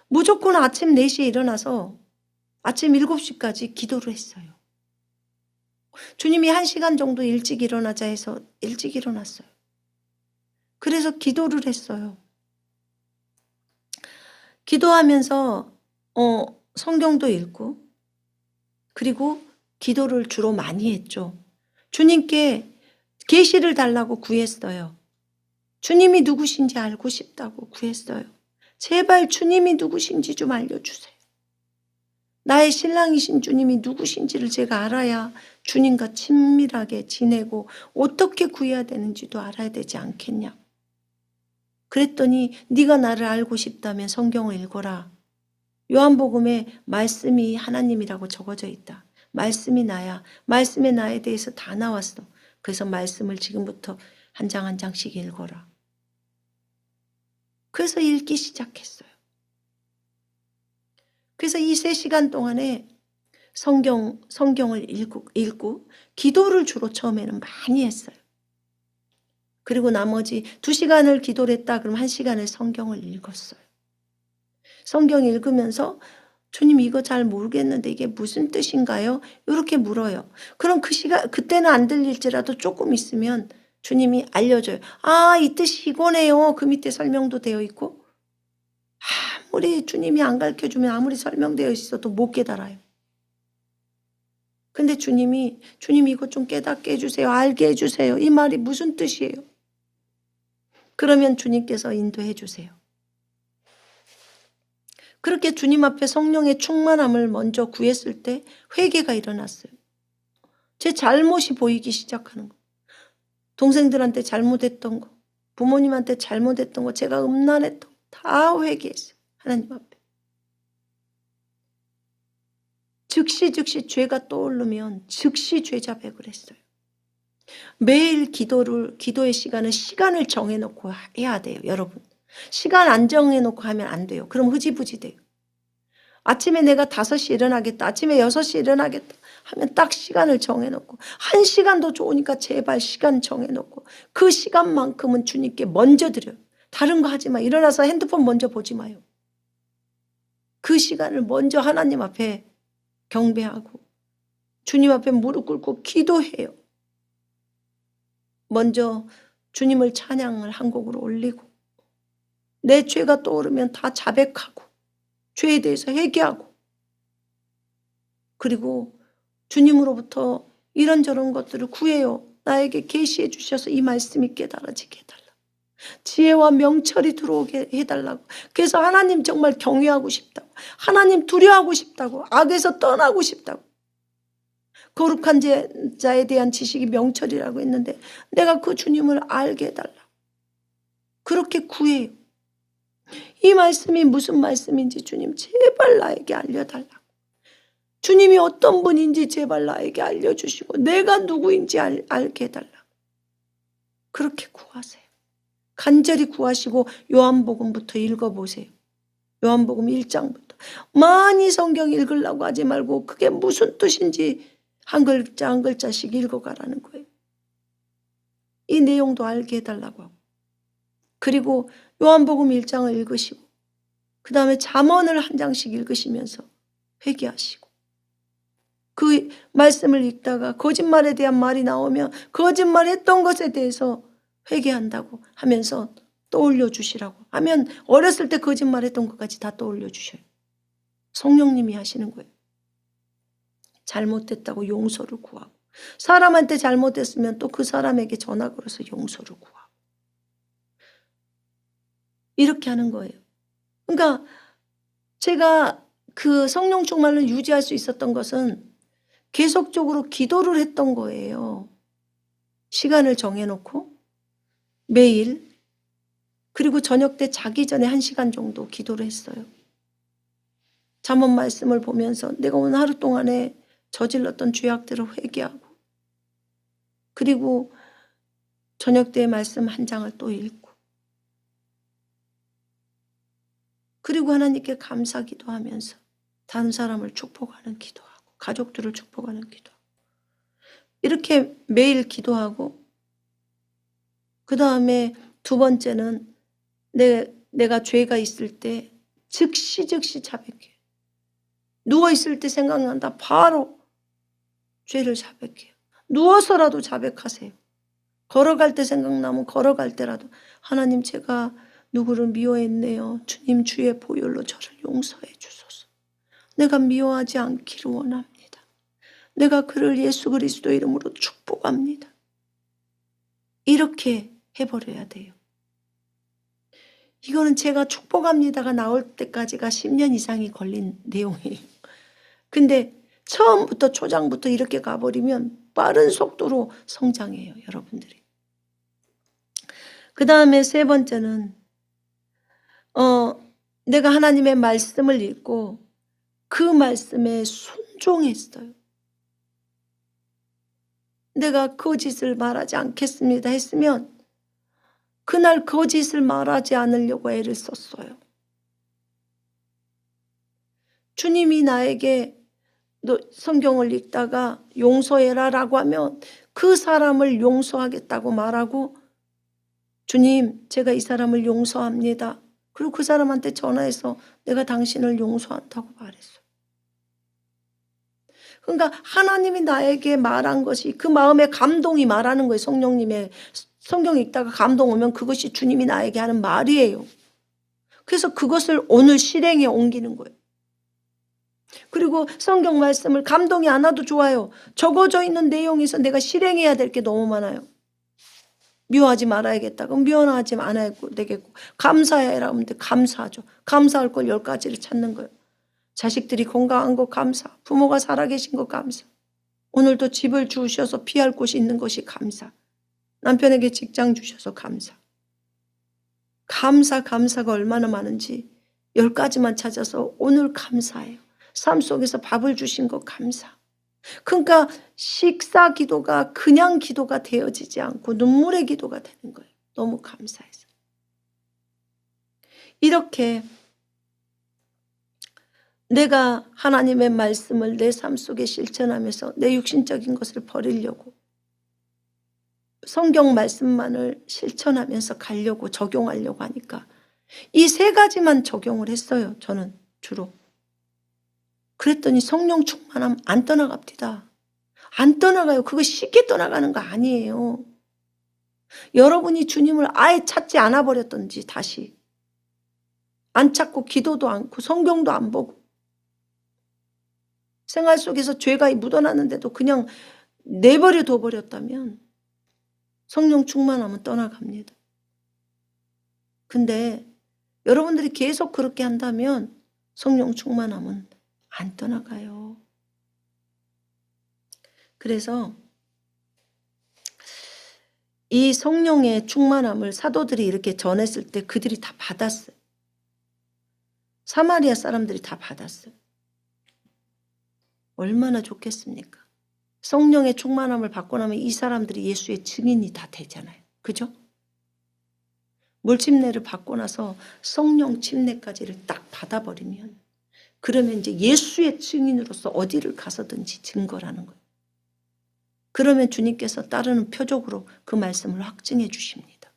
무조건 아침 4시에 일어나서 아침 7시까지 기도를 했어요. 주님이 1시간 정도 일찍 일어나자 해서 일찍 일어났어요. 그래서 기도를 했어요. 기도하면서 성경도 읽고 그리고 기도를 주로 많이 했죠. 주님께 계시를 달라고 구했어요. 주님이 누구신지 알고 싶다고 구했어요. 제발 주님이 누구신지 좀 알려주세요. 나의 신랑이신 주님이 누구신지를 제가 알아야 주님과 친밀하게 지내고 어떻게 구해야 되는지도 알아야 되지 않겠냐. 그랬더니 네가 나를 알고 싶다면 성경을 읽어라. 요한복음에 말씀이 하나님이라고 적어져 있다. 말씀이 나야. 말씀의 나에 대해서 다 나왔어. 그래서 말씀을 지금부터 한 장 한 장씩 읽어라. 그래서 읽기 시작했어요. 그래서 이 3시간 동안에 성경을 읽고 기도를 주로 처음에는 많이 했어요. 그리고 나머지 2시간을 기도를 했다 그러면 1시간을 성경을 읽었어요. 성경 읽으면서 주님 이거 잘 모르겠는데 이게 무슨 뜻인가요? 이렇게 물어요. 그럼 그때는 안 들릴지라도 조금 있으면 주님이 알려줘요. 아, 이 뜻이 이거네요. 그 밑에 설명도 되어 있고. 아무리 주님이 안 가르쳐주면 아무리 설명되어 있어도 못 깨달아요. 근데 주님 이거 좀 깨닫게 해주세요. 알게 해주세요. 이 말이 무슨 뜻이에요? 그러면 주님께서 인도해 주세요. 그렇게 주님 앞에 성령의 충만함을 먼저 구했을 때 회개가 일어났어요. 제 잘못이 보이기 시작하는 거. 동생들한테 잘못했던 거, 부모님한테 잘못했던 거, 제가 음란했던 거 다 회개했어요. 하나님 앞에. 즉시 죄가 떠오르면 즉시 죄자백을 했어요. 매일 기도의 시간을 정해놓고 해야 돼요. 여러분. 시간 안 정해놓고 하면 안 돼요. 그럼 흐지부지 돼요. 아침에 내가 5시에 일어나겠다. 아침에 6시에 일어나겠다. 하면 딱 시간을 정해놓고 1시간도 좋으니까 제발 시간 정해놓고 그 시간만큼은 주님께 먼저 드려요. 다른 거 하지 마. 일어나서 핸드폰 먼저 보지 마요. 그 시간을 먼저 하나님 앞에 경배하고 주님 앞에 무릎 꿇고 기도해요. 먼저 주님을 찬양을 한 곡으로 올리고 내 죄가 떠오르면 다 자백하고 죄에 대해서 회개하고 그리고 주님으로부터 이런저런 것들을 구해요. 나에게 계시해 주셔서 이 말씀이 깨달아지게 해달라. 지혜와 명철이 들어오게 해달라고. 그래서 하나님 정말 경외하고 싶다고. 하나님 두려워하고 싶다고. 악에서 떠나고 싶다고. 거룩한 자에 대한 지식이 명철이라고 했는데 내가 그 주님을 알게 해달라고. 그렇게 구해요. 이 말씀이 무슨 말씀인지 주님 제발 나에게 알려달라고. 주님이 어떤 분인지 제발 나에게 알려주시고 내가 누구인지 알게 해달라고. 그렇게 구하세요. 간절히 구하시고 요한복음부터 읽어보세요. 요한복음 1장부터. 많이 성경 읽으려고 하지 말고 그게 무슨 뜻인지 한 글자 한 글자씩 읽어가라는 거예요. 이 내용도 알게 해달라고 하고. 그리고 요한복음 1장을 읽으시고 그 다음에 잠언을 한 장씩 읽으시면서 회개하시고 그 말씀을 읽다가 거짓말에 대한 말이 나오면 거짓말했던 것에 대해서 회개한다고 하면서 떠올려 주시라고 하면 어렸을 때 거짓말했던 것까지 다 떠올려 주셔요. 성령님이 하시는 거예요. 잘못했다고 용서를 구하고 사람한테 잘못했으면 또 그 사람에게 전화 걸어서 용서를 구하고 이렇게 하는 거예요. 그러니까 제가 그 성령 충만을 유지할 수 있었던 것은 계속적으로 기도를 했던 거예요. 시간을 정해놓고 매일 그리고 저녁 때 자기 전에 1시간 정도 기도를 했어요. 잠언 말씀을 보면서 내가 오늘 하루 동안에 저질렀던 죄악들을 회개하고, 그리고 저녁 때 말씀 한 장을 또 읽고, 그리고 하나님께 감사 기도하면서 다른 사람을 축복하는 기도하고, 가족들을 축복하는 기도하고, 이렇게 매일 기도하고, 그 다음에 두 번째는 내가 죄가 있을 때 즉시 자백해요. 누워있을 때 생각난다 바로 죄를 자백해요. 누워서라도 자백하세요. 걸어갈 때 생각나면 걸어갈 때라도 하나님, 제가 누구를 미워했네요. 주님 주의 보혈로 저를 용서해 주소서. 내가 미워하지 않기를 원합니다. 내가 그를 예수 그리스도 이름으로 축복합니다. 이렇게 해버려야 돼요. 이거는 제가 축복합니다가 나올 때까지가 10년 이상이 걸린 내용이에요. 근데 처음부터 초장부터 이렇게 가버리면 빠른 속도로 성장해요, 여러분들이. 그 다음에 세 번째는 내가 하나님의 말씀을 읽고 그 말씀에 순종했어요. 내가 거짓을 말하지 않겠습니다 했으면 그날 거짓을 말하지 않으려고 애를 썼어요. 주님이 나에게 너 성경을 읽다가 용서해라 라고 하면 그 사람을 용서하겠다고 말하고, 주님 제가 이 사람을 용서합니다. 그리고 그 사람한테 전화해서 내가 당신을 용서한다고 말했어요. 그러니까 하나님이 나에게 말한 것이 그 마음의 감동이 말하는 거예요. 성령님의 성경 읽다가 감동 오면 그것이 주님이 나에게 하는 말이에요. 그래서 그것을 오늘 실행에 옮기는 거예요. 그리고 성경 말씀을 감동이 안 와도 좋아요. 적어져 있는 내용에서 내가 실행해야 될 게 너무 많아요. 미워하지 말아야겠다. 그럼 미워하지 않아야 되겠고, 감사해라 하면 감사하죠. 감사할 걸 10가지를 찾는 거예요. 자식들이 건강한 거 감사, 부모가 살아계신 거 감사, 오늘도 집을 주셔서 피할 곳이 있는 것이 감사, 남편에게 직장 주셔서 감사. 감사가 얼마나 많은지 10가지만 찾아서 오늘 감사해요. 삶 속에서 밥을 주신 거 감사. 그러니까 식사 기도가 그냥 기도가 되어지지 않고 눈물의 기도가 되는 거예요. 너무 감사해서. 이렇게 내가 하나님의 말씀을 내 삶 속에 실천하면서 내 육신적인 것을 버리려고 성경 말씀만을 실천하면서 가려고 적용하려고 하니까 이 3가지만 적용을 했어요. 저는 주로. 그랬더니 성령 충만하면 안 떠나갑니다. 안 떠나가요. 그거 쉽게 떠나가는 거 아니에요. 여러분이 주님을 아예 찾지 않아 버렸던지 다시 안 찾고 기도도 않고 성경도 안 보고 생활 속에서 죄가 묻어났는데도 그냥 내버려 둬버렸다면 성령 충만하면 떠나갑니다. 근데 여러분들이 계속 그렇게 한다면 성령 충만하면 안 떠나가요. 그래서 이 성령의 충만함을 사도들이 이렇게 전했을 때 그들이 다 받았어요. 사마리아 사람들이 다 받았어요. 얼마나 좋겠습니까? 성령의 충만함을 받고 나면 이 사람들이 예수의 증인이 다 되잖아요. 그죠? 물침례를 받고 나서 성령 침례까지를 딱 받아버리면 그러면 이제 예수의 증인으로서 어디를 가서든지 증거라는 거예요. 그러면 주님께서 따르는 표적으로 그 말씀을 확증해 주십니다.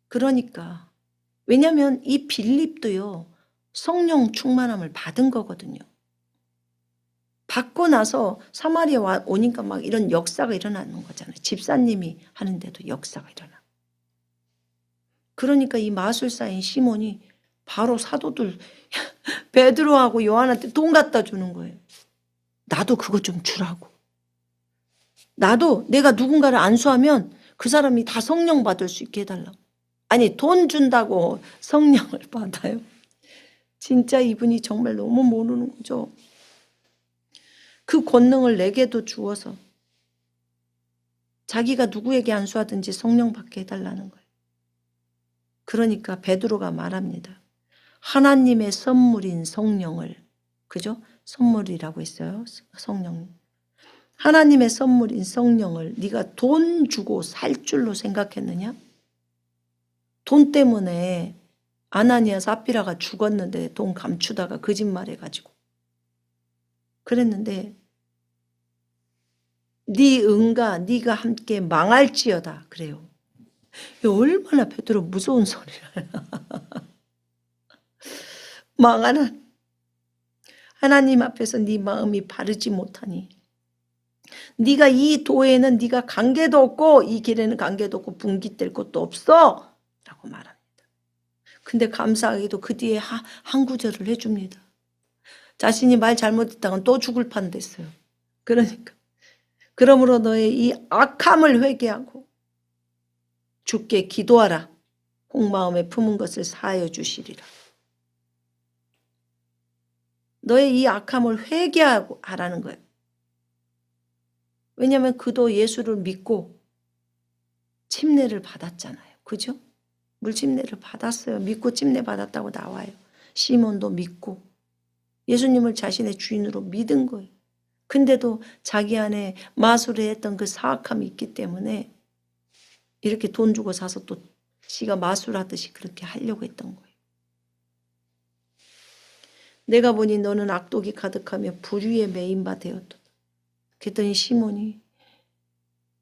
그러니까 왜냐하면 이 빌립도요 성령 충만함을 받은 거거든요. 받고 나서 사마리아 오니까 막 이런 역사가 일어나는 거잖아요. 집사님이 하는데도 역사가 일어나. 그러니까 이 마술사인 시몬이 바로 사도들 베드로하고 요한한테 돈 갖다 주는 거예요. 나도 그거 좀 주라고. 나도 내가 누군가를 안수하면 그 사람이 다 성령 받을 수 있게 해달라고. 아니 돈 준다고 성령을 받아요? 진짜 이분이 정말 너무 모르는 거죠. 그 권능을 내게도 주어서 자기가 누구에게 안수하든지 성령 받게 해달라는 거예요. 그러니까 베드로가 말합니다. 하나님의 선물인 성령을, 그죠? 선물이라고 했어요. 성령. 하나님의 선물인 성령을 네가 돈 주고 살 줄로 생각했느냐? 돈 때문에 아나니아 삽비라가 죽었는데 돈 감추다가 거짓말해가지고 그랬는데 네 은과 네가 함께 망할지어다 그래요. 얼마나 베드로 무서운 소리를. 망하는 하나님 앞에서 네 마음이 바르지 못하니 네가 이 도에는 네가 관계도 없고 이 길에는 관계도 없고 분깃될 것도 없어 라고 말합니다. 근데 감사하게도 그 뒤에 한 구절을 해줍니다. 자신이 말 잘못했다간 또 죽을 판 됐어요. 그러니까 그러므로 너의 이 악함을 회개하고 주께 기도하라. 속마음에 품은 것을 사하여 주시리라. 너의 이 악함을 회개하고 하라는 거예요. 왜냐하면 그도 예수를 믿고 침례를 받았잖아요. 그죠? 물침례를 받았어요. 믿고 침례 받았다고 나와요. 시몬도 믿고 예수님을 자신의 주인으로 믿은 거예요. 근데도 자기 안에 마술에 했던 그 사악함이 있기 때문에 이렇게 돈 주고 사서 또 지가 마술하듯이 그렇게 하려고 했던 거예요. 내가 보니 너는 악독이 가득하며 불의에 매인 바 되었다. 그랬더니 시몬이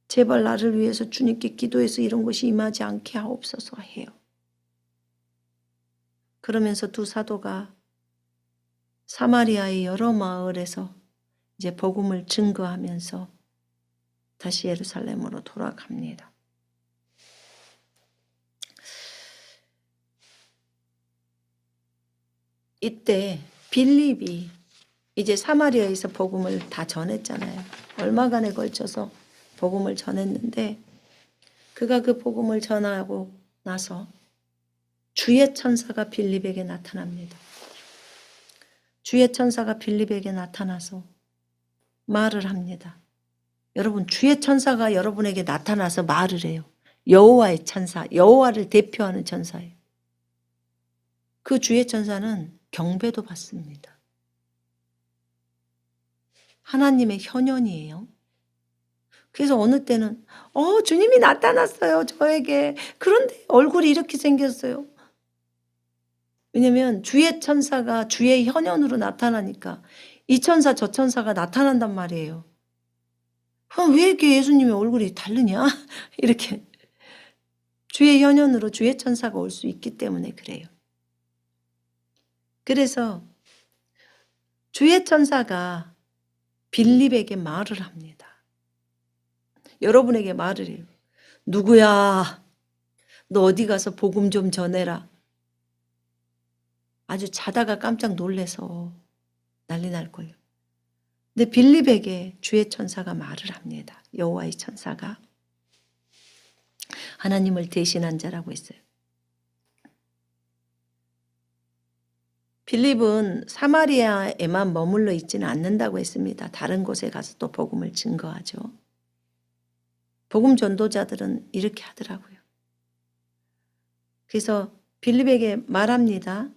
제발 나를 위해서 주님께 기도해서 이런 것이 임하지 않게 하옵소서 해요. 그러면서 두 사도가 사마리아의 여러 마을에서 이제 복음을 증거하면서 다시 예루살렘으로 돌아갑니다. 이때 빌립이 이제 사마리아에서 복음을 다 전했잖아요. 얼마간에 걸쳐서 복음을 전했는데 그가 그 복음을 전하고 나서 주의 천사가 빌립에게 나타납니다. 주의 천사가 빌립에게 나타나서 말을 합니다. 여러분, 주의 천사가 여러분에게 나타나서 말을 해요. 여호와의 천사, 여호와를 대표하는 천사예요. 그 주의 천사는 경배도 받습니다. 하나님의 현현이에요. 그래서 어느 때는 주님이 나타났어요. 저에게. 그런데 얼굴이 이렇게 생겼어요. 왜냐하면 주의 천사가 주의 현현으로 나타나니까 이 천사 저 천사가 나타난단 말이에요. 왜 이렇게 예수님의 얼굴이 다르냐? 이렇게 주의 현현으로 주의 천사가 올 수 있기 때문에 그래요. 그래서 주의 천사가 빌립에게 말을 합니다. 여러분에게 말을 해요. 누구야? 너 어디 가서 복음 좀 전해라. 아주 자다가 깜짝 놀래서 난리 날 거예요. 근데 빌립에게 주의 천사가 말을 합니다. 여호와의 천사가 하나님을 대신한 자라고 했어요. 빌립은 사마리아에만 머물러 있지는 않는다고 했습니다. 다른 곳에 가서 또 복음을 증거하죠. 복음 전도자들은 이렇게 하더라고요. 그래서 빌립에게 말합니다.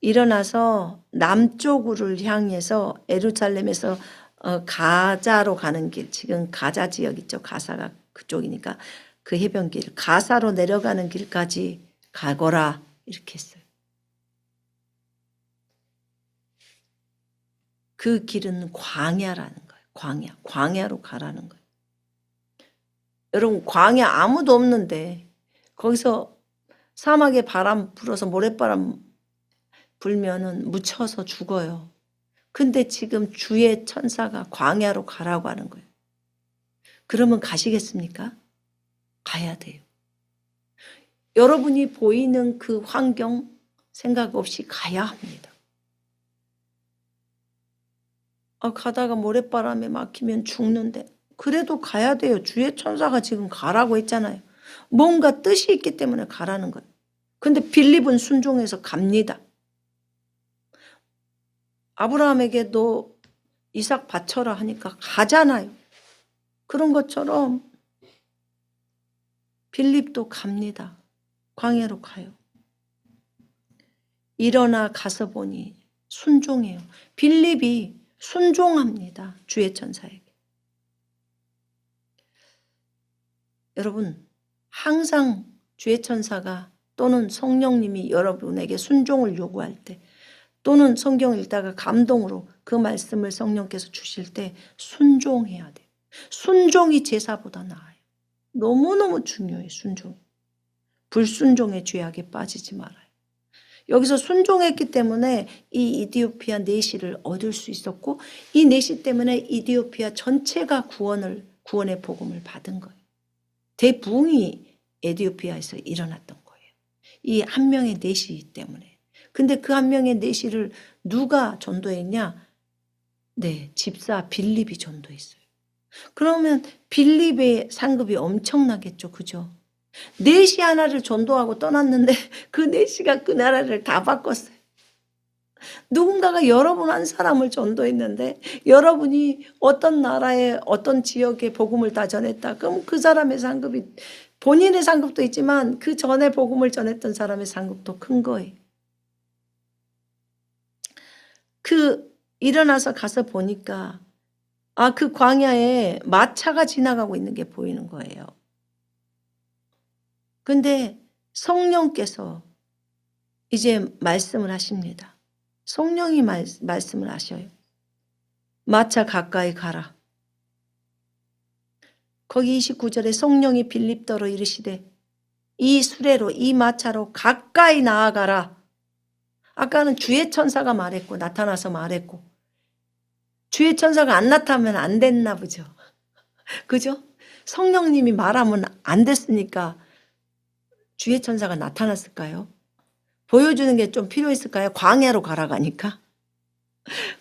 일어나서 남쪽으로 향해서 예루살렘에서 가자로 가는 길, 지금 가자 지역 있죠. 가사가 그쪽이니까 그 해변길, 가사로 내려가는 길까지 가거라 이렇게 했어요. 그 길은 광야라는 거예요. 광야로 가라는 거예요. 여러분, 광야 아무도 없는데 거기서 사막에 바람 불어서 모래바람 불면은 묻혀서 죽어요. 근데 지금 주의 천사가 광야로 가라고 하는 거예요. 그러면 가시겠습니까? 가야 돼요. 여러분이 보이는 그 환경 생각 없이 가야 합니다. 가다가 모래바람에 막히면 죽는데 그래도 가야 돼요. 주의 천사가 지금 가라고 했잖아요. 뭔가 뜻이 있기 때문에 가라는 거예요. 근데 빌립은 순종해서 갑니다. 아브라함에게 너 이삭 바쳐라 하니까 가잖아요. 그런 것처럼 빌립도 갑니다. 광야로 가요. 일어나 가서 보니 순종해요. 빌립이 순종합니다. 주의 천사에게. 여러분, 항상 주의 천사가 또는 성령님이 여러분에게 순종을 요구할 때, 또는 성경 읽다가 감동으로 그 말씀을 성령께서 주실 때 순종해야 돼요. 순종이 제사보다 나아요. 너무너무 중요해요. 순종이. 불순종의 죄악에 빠지지 말아요. 여기서 순종했기 때문에 이 이디오피아 내시를 얻을 수 있었고, 이 내시 때문에 이디오피아 전체가 구원의 복음을 받은 거예요. 대부흥이 에디오피아에서 일어났던 거예요. 이 한 명의 내시 때문에. 근데 그 한 명의 내시를 누가 전도했냐? 네, 집사 빌립이 전도했어요. 그러면 빌립의 상급이 엄청나겠죠. 그죠? 내시 하나를 전도하고 떠났는데 그 내시가 그 나라를 다 바꿨어요. 누군가가 여러분 한 사람을 전도했는데 여러분이 어떤 나라에 어떤 지역에 복음을 다 전했다. 그럼 그 사람의 상급이, 본인의 상급도 있지만 그 전에 복음을 전했던 사람의 상급도 큰 거예요. 일어나서 가서 보니까 그 광야에 마차가 지나가고 있는 게 보이는 거예요. 근데 성령께서 이제 말씀을 하십니다. 성령이 말씀을 하셔요. 마차 가까이 가라. 거기 29절에 성령이 빌립더러 이르시되 이 수레로, 이 마차로 가까이 나아가라. 아까는 주의 천사가 말했고 나타나서 말했고, 주의 천사가 안 나타나면 안 됐나 보죠. 그죠? 성령님이 말하면 안 됐으니까 주의 천사가 나타났을까요? 보여주는 게 좀 필요했을까요? 광야로 가라가니까.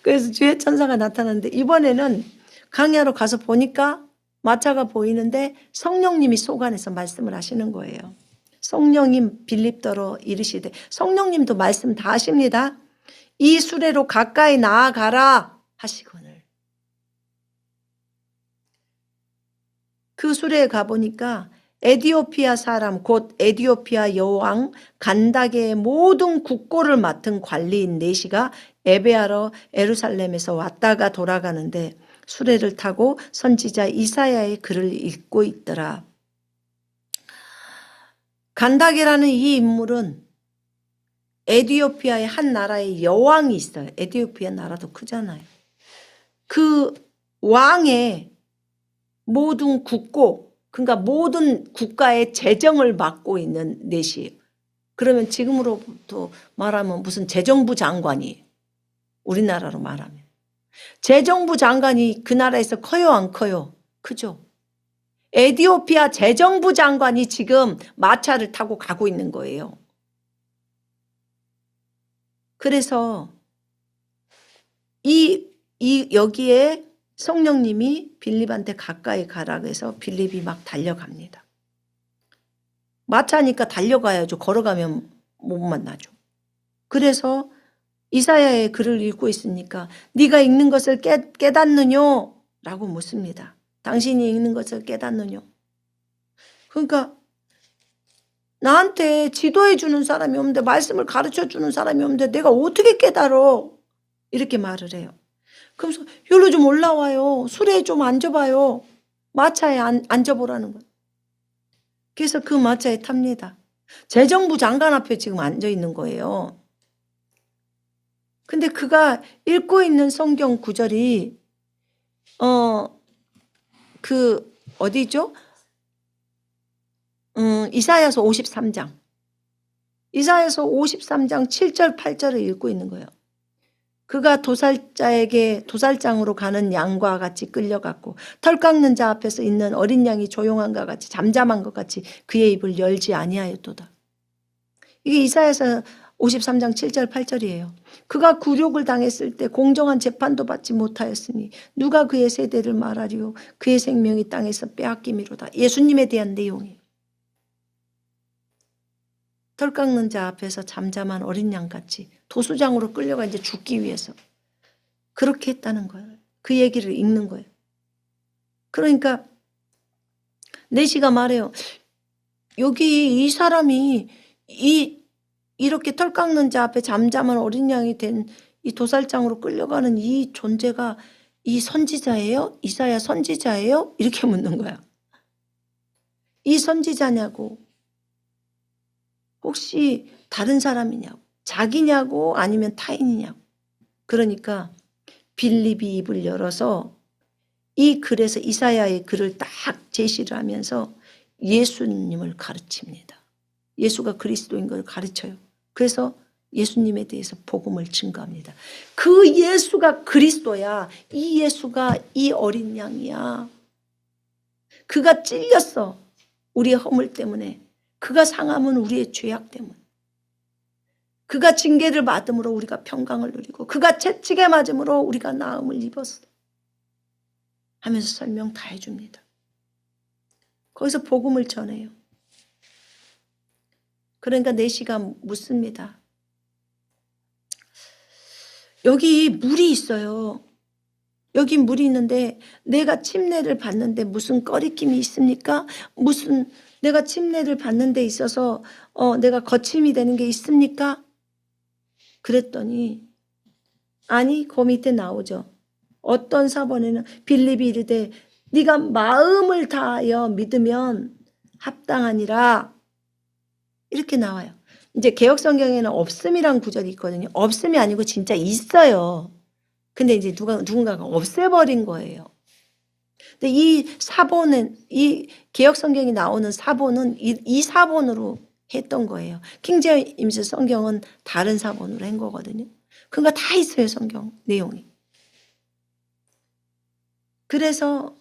그래서 주의 천사가 나타났는데 이번에는 광야로 가서 보니까 마차가 보이는데 성령님이 속안에서 말씀을 하시는 거예요. 성령님 빌립더러 이르시되, 성령님도 말씀 다 하십니다. 이 수레로 가까이 나아가라 하시거늘. 그 수레에 가보니까 에디오피아 사람 곧 에디오피아 여왕 간다게의 모든 국고를 맡은 관리인 네시가 예배하러 예루살렘에서 왔다가 돌아가는데 수레를 타고 선지자 이사야의 글을 읽고 있더라. 간다게라는 이 인물은 에디오피아의 한 나라의 여왕이 있어요. 에디오피아 나라도 크잖아요. 그 왕의 모든 국고, 그러니까 모든 국가의 재정을 맡고 있는 넷이에요. 그러면 지금으로부터 말하면 무슨 재정부 장관이, 우리나라로 말하면 재정부 장관이 그 나라에서 커요 안 커요? 크죠. 에디오피아 재정부 장관이 지금 마차를 타고 가고 있는 거예요. 그래서 여기에 성령님이 빌립한테 가까이 가라고 해서 빌립이 막 달려갑니다. 마차니까 달려가야죠. 걸어가면 못 만나죠. 그래서 이사야의 글을 읽고 있으니까 네가 읽는 것을 깨닫느뇨? 라고 묻습니다. 당신이 읽는 것을 깨닫느뇨? 그러니까 나한테 지도해 주는 사람이 없는데, 말씀을 가르쳐 주는 사람이 없는데 내가 어떻게 깨달어? 이렇게 말을 해요. 그러면서 여기로 좀 올라와요. 수레에 좀 앉아봐요. 마차에 앉아보라는 거예요. 그래서 그 마차에 탑니다. 재정부 장관 앞에 지금 앉아 있는 거예요. 근데 그가 읽고 있는 성경 구절이 어디죠? 이사야서 53장. 이사야서 53장 7절 8절을 읽고 있는 거예요. 그가 도살장으로 가는 양과 같이 끌려갔고 털 깎는 자 앞에서 있는 어린 양이 조용한가 같이 잠잠한 것 같이 그의 입을 열지 아니하였도다. 이게 이사야서 53장 7절 8절이에요. 그가 굴욕을 당했을 때 공정한 재판도 받지 못하였으니 누가 그의 세대를 말하리요? 그의 생명이 땅에서 빼앗김이로다. 예수님에 대한 내용이에요. 털 깎는 자 앞에서 잠잠한 어린 양같이 도수장으로 끌려가 이제 죽기 위해서 그렇게 했다는 거예요. 그 얘기를 읽는 거예요. 그러니까 네시가 말해요. 여기 이 사람이 이렇게 털 깎는 자 앞에 잠잠한 어린 양이 된 이 도살장으로 끌려가는 이 존재가 이 선지자예요? 이사야 선지자예요? 이렇게 묻는 거야. 이 선지자냐고, 혹시 다른 사람이냐고, 자기냐고 아니면 타인이냐고. 그러니까 빌립이 입을 열어서 이 글에서 이사야의 글을 딱 제시를 하면서 예수님을 가르칩니다. 예수가 그리스도인 걸 가르쳐요. 그래서 예수님에 대해서 복음을 증거합니다. 그 예수가 그리스도야. 이 예수가 이 어린 양이야. 그가 찔렸어. 우리의 허물 때문에. 그가 상함은 우리의 죄악 때문에. 그가 징계를 받음으로 우리가 평강을 누리고, 그가 채찍에 맞음으로 우리가 나음을 입었어. 하면서 설명 다 해줍니다. 거기서 복음을 전해요. 그러니까 내시가 묻습니다. 여기 물이 있어요. 여기 물이 있는데 내가 침례를 받는데 무슨 꺼리낌이 있습니까? 무슨 내가 침례를 받는 데 있어서 내가 거침이 되는 게 있습니까? 그랬더니 아니, 그 밑에 나오죠. 어떤 사본에는 빌립이 이르되 네가 마음을 다하여 믿으면 합당하니라, 이렇게 나와요. 이제 개역성경에는 없음이란 구절이 있거든요. 없음이 아니고 진짜 있어요. 근데 이제 누군가가 없애버린 거예요. 근데 이 사본은, 이 개역성경이 나오는 사본은 이 사본으로 했던 거예요. 킹제임스 성경은 다른 사본으로 한 거거든요. 그러니까 다 있어요, 성경 내용이. 그래서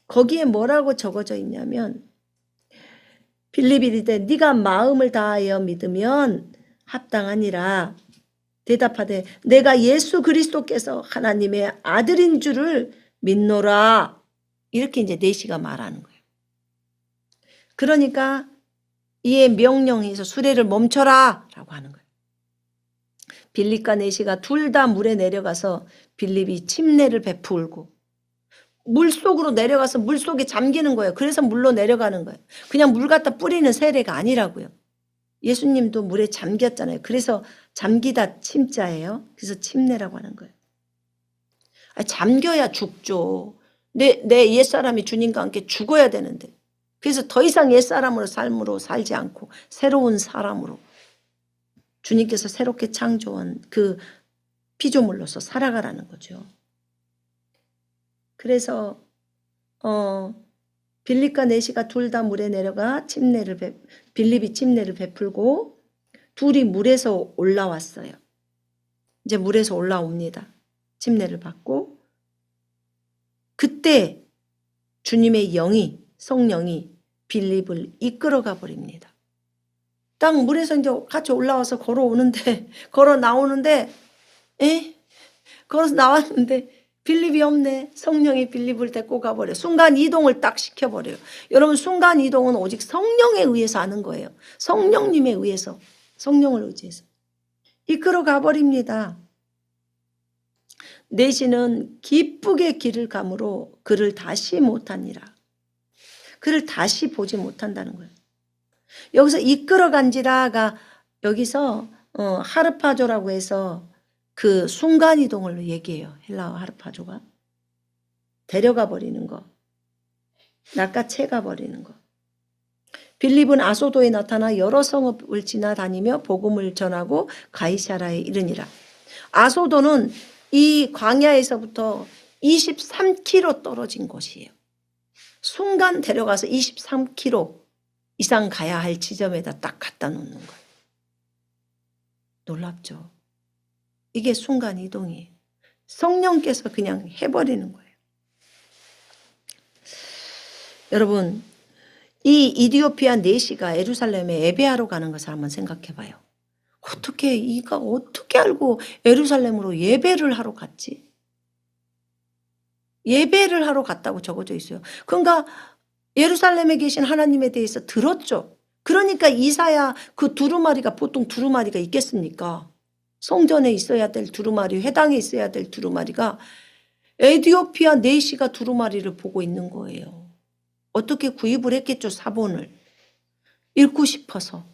거기에 뭐라고 적어져 있냐면 빌립이 이르되 네가 마음을 다하여 믿으면 합당하니라. 대답하되 내가 예수 그리스도께서 하나님의 아들인 줄을 믿노라. 이렇게 이제 내시가 말하는 거예요. 그러니까 이에 명령해서 수레를 멈춰라 라고 하는 거예요. 빌립과 내시가 둘 다 물에 내려가서 빌립이 침례를 베풀고 물속으로 내려가서 물속에 잠기는 거예요. 그래서 물로 내려가는 거예요. 그냥 물 갖다 뿌리는 세례가 아니라고요. 예수님도 물에 잠겼잖아요. 그래서 잠기다 침자예요. 그래서 침례라고 하는 거예요. 잠겨야 죽죠. 내 옛사람이 주님과 함께 죽어야 되는데, 그래서 더 이상 옛사람으로 삶으로 살지 않고 새로운 사람으로 주님께서 새롭게 창조한 그 피조물로서 살아가라는 거죠. 그래서 빌립과 내시가 둘 다 물에 내려가 빌립이 침례를 베풀고 둘이 물에서 올라왔어요. 이제 물에서 올라옵니다. 침례를 받고 그때 주님의 영이, 성령이 빌립을 이끌어가 버립니다. 딱 물에서 이제 같이 올라와서 걸어 나오는데 걸어서 나왔는데 빌립이 없네. 성령이 빌립을 데리고 가버려요. 순간 이동을 딱 시켜버려요. 여러분, 순간 이동은 오직 성령에 의해서 하는 거예요. 성령님에 의해서, 성령을 의지해서 이끌어 가버립니다. 내시는 기쁘게 길을 가므로 그를 다시 못하니라. 그를 다시 보지 못한다는 거예요. 여기서 이끌어 간지라가 여기서 하르파조라고 해서 그 순간이동을 얘기해요. 헬라어 하르파조가. 데려가 버리는 거. 낚아채가 버리는 거. 빌립은 아소도에 나타나 여러 성읍을 지나다니며 복음을 전하고 가이사라에 이르니라. 아소도는 이 광야에서부터 23km 떨어진 곳이에요. 순간 데려가서 23km 이상 가야 할 지점에다 딱 갖다 놓는 거예요. 놀랍죠? 이게 순간 이동이에요. 성령께서 그냥 해버리는 거예요. 여러분, 이 이디오피아 내시가 예루살렘에 예배하러 가는 것을 한번 생각해 봐요. 어떻게 알고 예루살렘으로 예배를 하러 갔지? 예배를 하러 갔다고 적어져 있어요. 그러니까 예루살렘에 계신 하나님에 대해서 들었죠. 그러니까 이사야 그 두루마리가 보통 두루마리가 있겠습니까? 성전에 있어야 될 두루마리, 회당에 있어야 될 두루마리가 에디오피아 내시가 두루마리를 보고 있는 거예요. 어떻게 구입을 했겠죠, 사본을. 읽고 싶어서.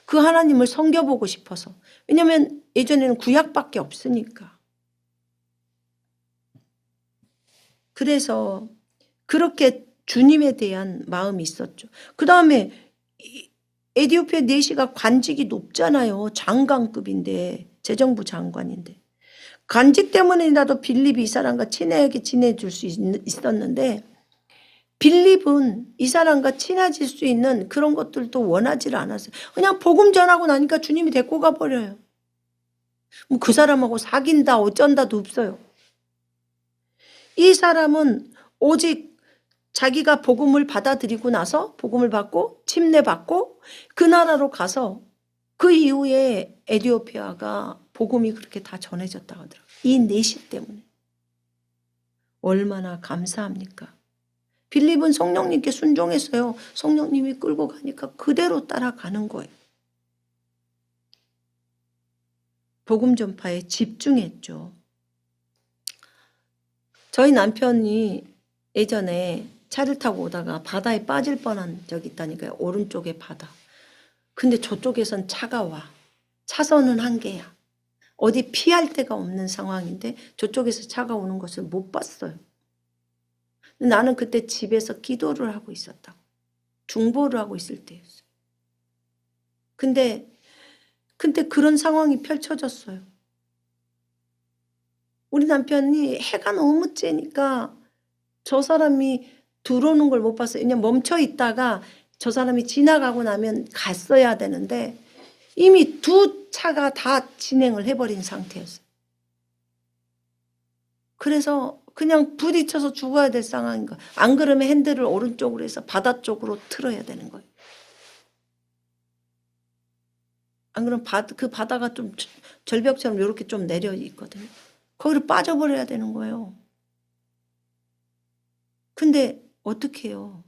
그 하나님을 섬겨보고 싶어서. 왜냐하면 예전에는 구약밖에 없으니까. 그래서 그렇게 주님에 대한 마음이 있었죠. 그 다음에 에디오피아 내시가 관직이 높잖아요. 장관급인데, 재정부 장관인데. 관직 때문이라도 빌립이 이 사람과 친하게 지내줄 수 있었는데, 빌립은 이 사람과 친해질 수 있는 그런 것들도 원하지를 않았어요. 그냥 복음 전하고 나니까 주님이 데리고 가버려요. 뭐 그 사람하고 사귄다 어쩐다도 없어요. 이 사람은 오직 자기가 복음을 받아들이고 나서 복음을 받고 침례받고 그 나라로 가서 그 이후에 에디오피아가 복음이 그렇게 다 전해졌다고 하더라고요. 이 내시 때문에. 얼마나 감사합니까? 빌립은 성령님께 순종했어요. 성령님이 끌고 가니까 그대로 따라가는 거예요. 복음 전파에 집중했죠. 저희 남편이 예전에 차를 타고 오다가 바다에 빠질 뻔한 적이 있다니까요. 오른쪽에 바다. 근데 저쪽에선 차가 와. 차선은 한 개야. 어디 피할 데가 없는 상황인데 저쪽에서 차가 오는 것을 못 봤어요. 나는 그때 집에서 기도를 하고 있었다고. 중보를 하고 있을 때였어요. 근데 그런 상황이 펼쳐졌어요. 우리 남편이 해가 너무 쬐니까 저 사람이 들어오는 걸 못 봤어요. 그냥 멈춰 있다가 저 사람이 지나가고 나면 갔어야 되는데 이미 두 차가 다 진행을 해버린 상태였어요. 그래서 그냥 부딪혀서 죽어야 될 상황인 거예요. 안 그러면 핸들을 오른쪽으로 해서 바다 쪽으로 틀어야 되는 거예요. 안 그러면 그 바다가 좀 절벽처럼 이렇게 좀 내려 있거든요. 거기로 빠져버려야 되는 거예요. 근데 어떻게 해요?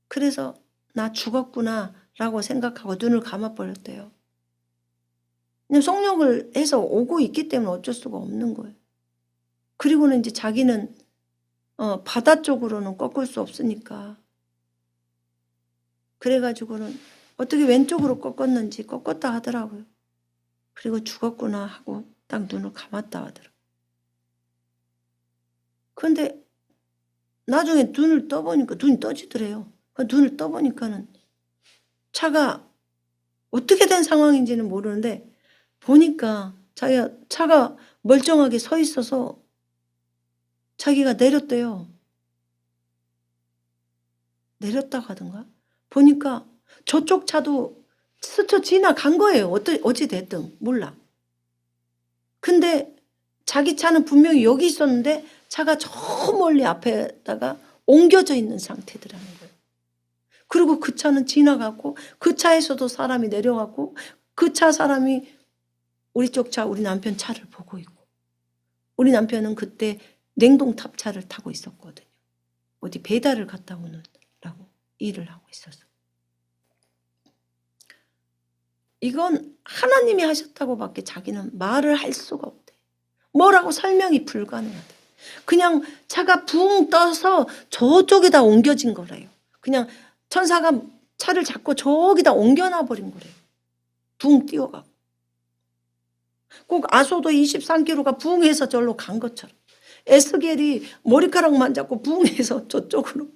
그래서 나 죽었구나 라고 생각하고 눈을 감아버렸대요. 그냥 성령을 해서 오고 있기 때문에 어쩔 수가 없는 거예요. 그리고는 이제 자기는 바다 쪽으로는 꺾을 수 없으니까 그래가지고는 어떻게 왼쪽으로 꺾었는지 꺾었다 하더라고요. 그리고 죽었구나 하고 딱 눈을 감았다 하더라고요. 그런데 나중에 눈을 떠보니까 눈이 떠지더래요. 눈을 떠보니까는 차가 어떻게 된 상황인지는 모르는데 보니까 자기가 차가 멀쩡하게 서 있어서 자기가 내렸대요. 내렸다고 하던가? 보니까 저쪽 차도 스쳐 지나간 거예요. 어찌 됐든 몰라. 근데 자기 차는 분명히 여기 있었는데 차가 저 멀리 앞에다가 옮겨져 있는 상태더라는 거예요. 그리고 그 차는 지나가고 그 차에서도 사람이 내려가고 그 차 사람이 우리 쪽 차, 우리 남편 차를 보고 있고 우리 남편은 그때 냉동탑차를 타고 있었거든요. 어디 배달을 갔다 오느라고 일을 하고 있어서. 이건 하나님이 하셨다고밖에 자기는 말을 할 수가 없대. 뭐라고 설명이 불가능하대. 그냥 차가 붕 떠서 저쪽에다 옮겨진 거래요. 그냥 천사가 차를 잡고 저기다 옮겨놔 버린 거래요. 붕 뛰어가고. 꼭 아소도 23km가 붕해서 절로 간 것처럼. 에스겔이 머리카락만 잡고 붕해서 저쪽으로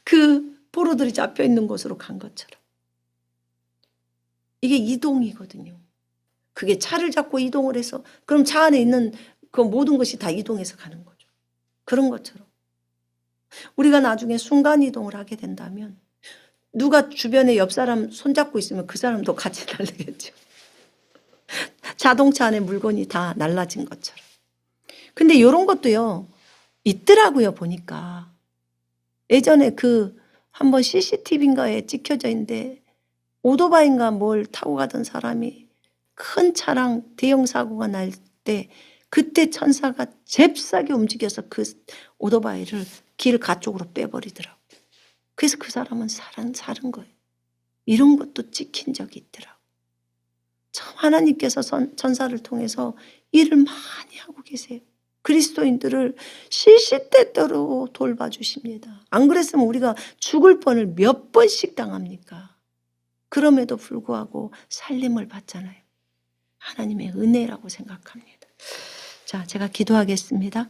그 포로들이 잡혀 있는 곳으로 간 것처럼. 이게 이동이거든요. 그게 차를 잡고 이동을 해서 그럼 차 안에 있는 그 모든 것이 다 이동해서 가는 거죠. 그런 것처럼. 우리가 나중에 순간이동을 하게 된다면 누가 주변에 옆 사람 손잡고 있으면 그 사람도 같이 날리겠죠. 자동차 안에 물건이 다 날라진 것처럼. 근데 이런 것도요. 있더라고요. 보니까. 예전에 한번 CCTV인가에 찍혀져 있는데 오토바이인가 뭘 타고 가던 사람이 큰 차랑 대형 사고가 날 때 그때 천사가 잽싸게 움직여서 그 오토바이를 길 가쪽으로 빼버리더라고요. 그래서 그 사람은 살은 거예요. 이런 것도 찍힌 적이 있더라고요. 참 하나님께서 천사를 통해서 일을 많이 하고 계세요. 그리스도인들을 시시때때로 돌봐주십니다. 안 그랬으면 우리가 죽을 뻔을 몇 번씩 당합니까? 그럼에도 불구하고 살림을 받잖아요. 하나님의 은혜라고 생각합니다. 자, 제가 기도하겠습니다.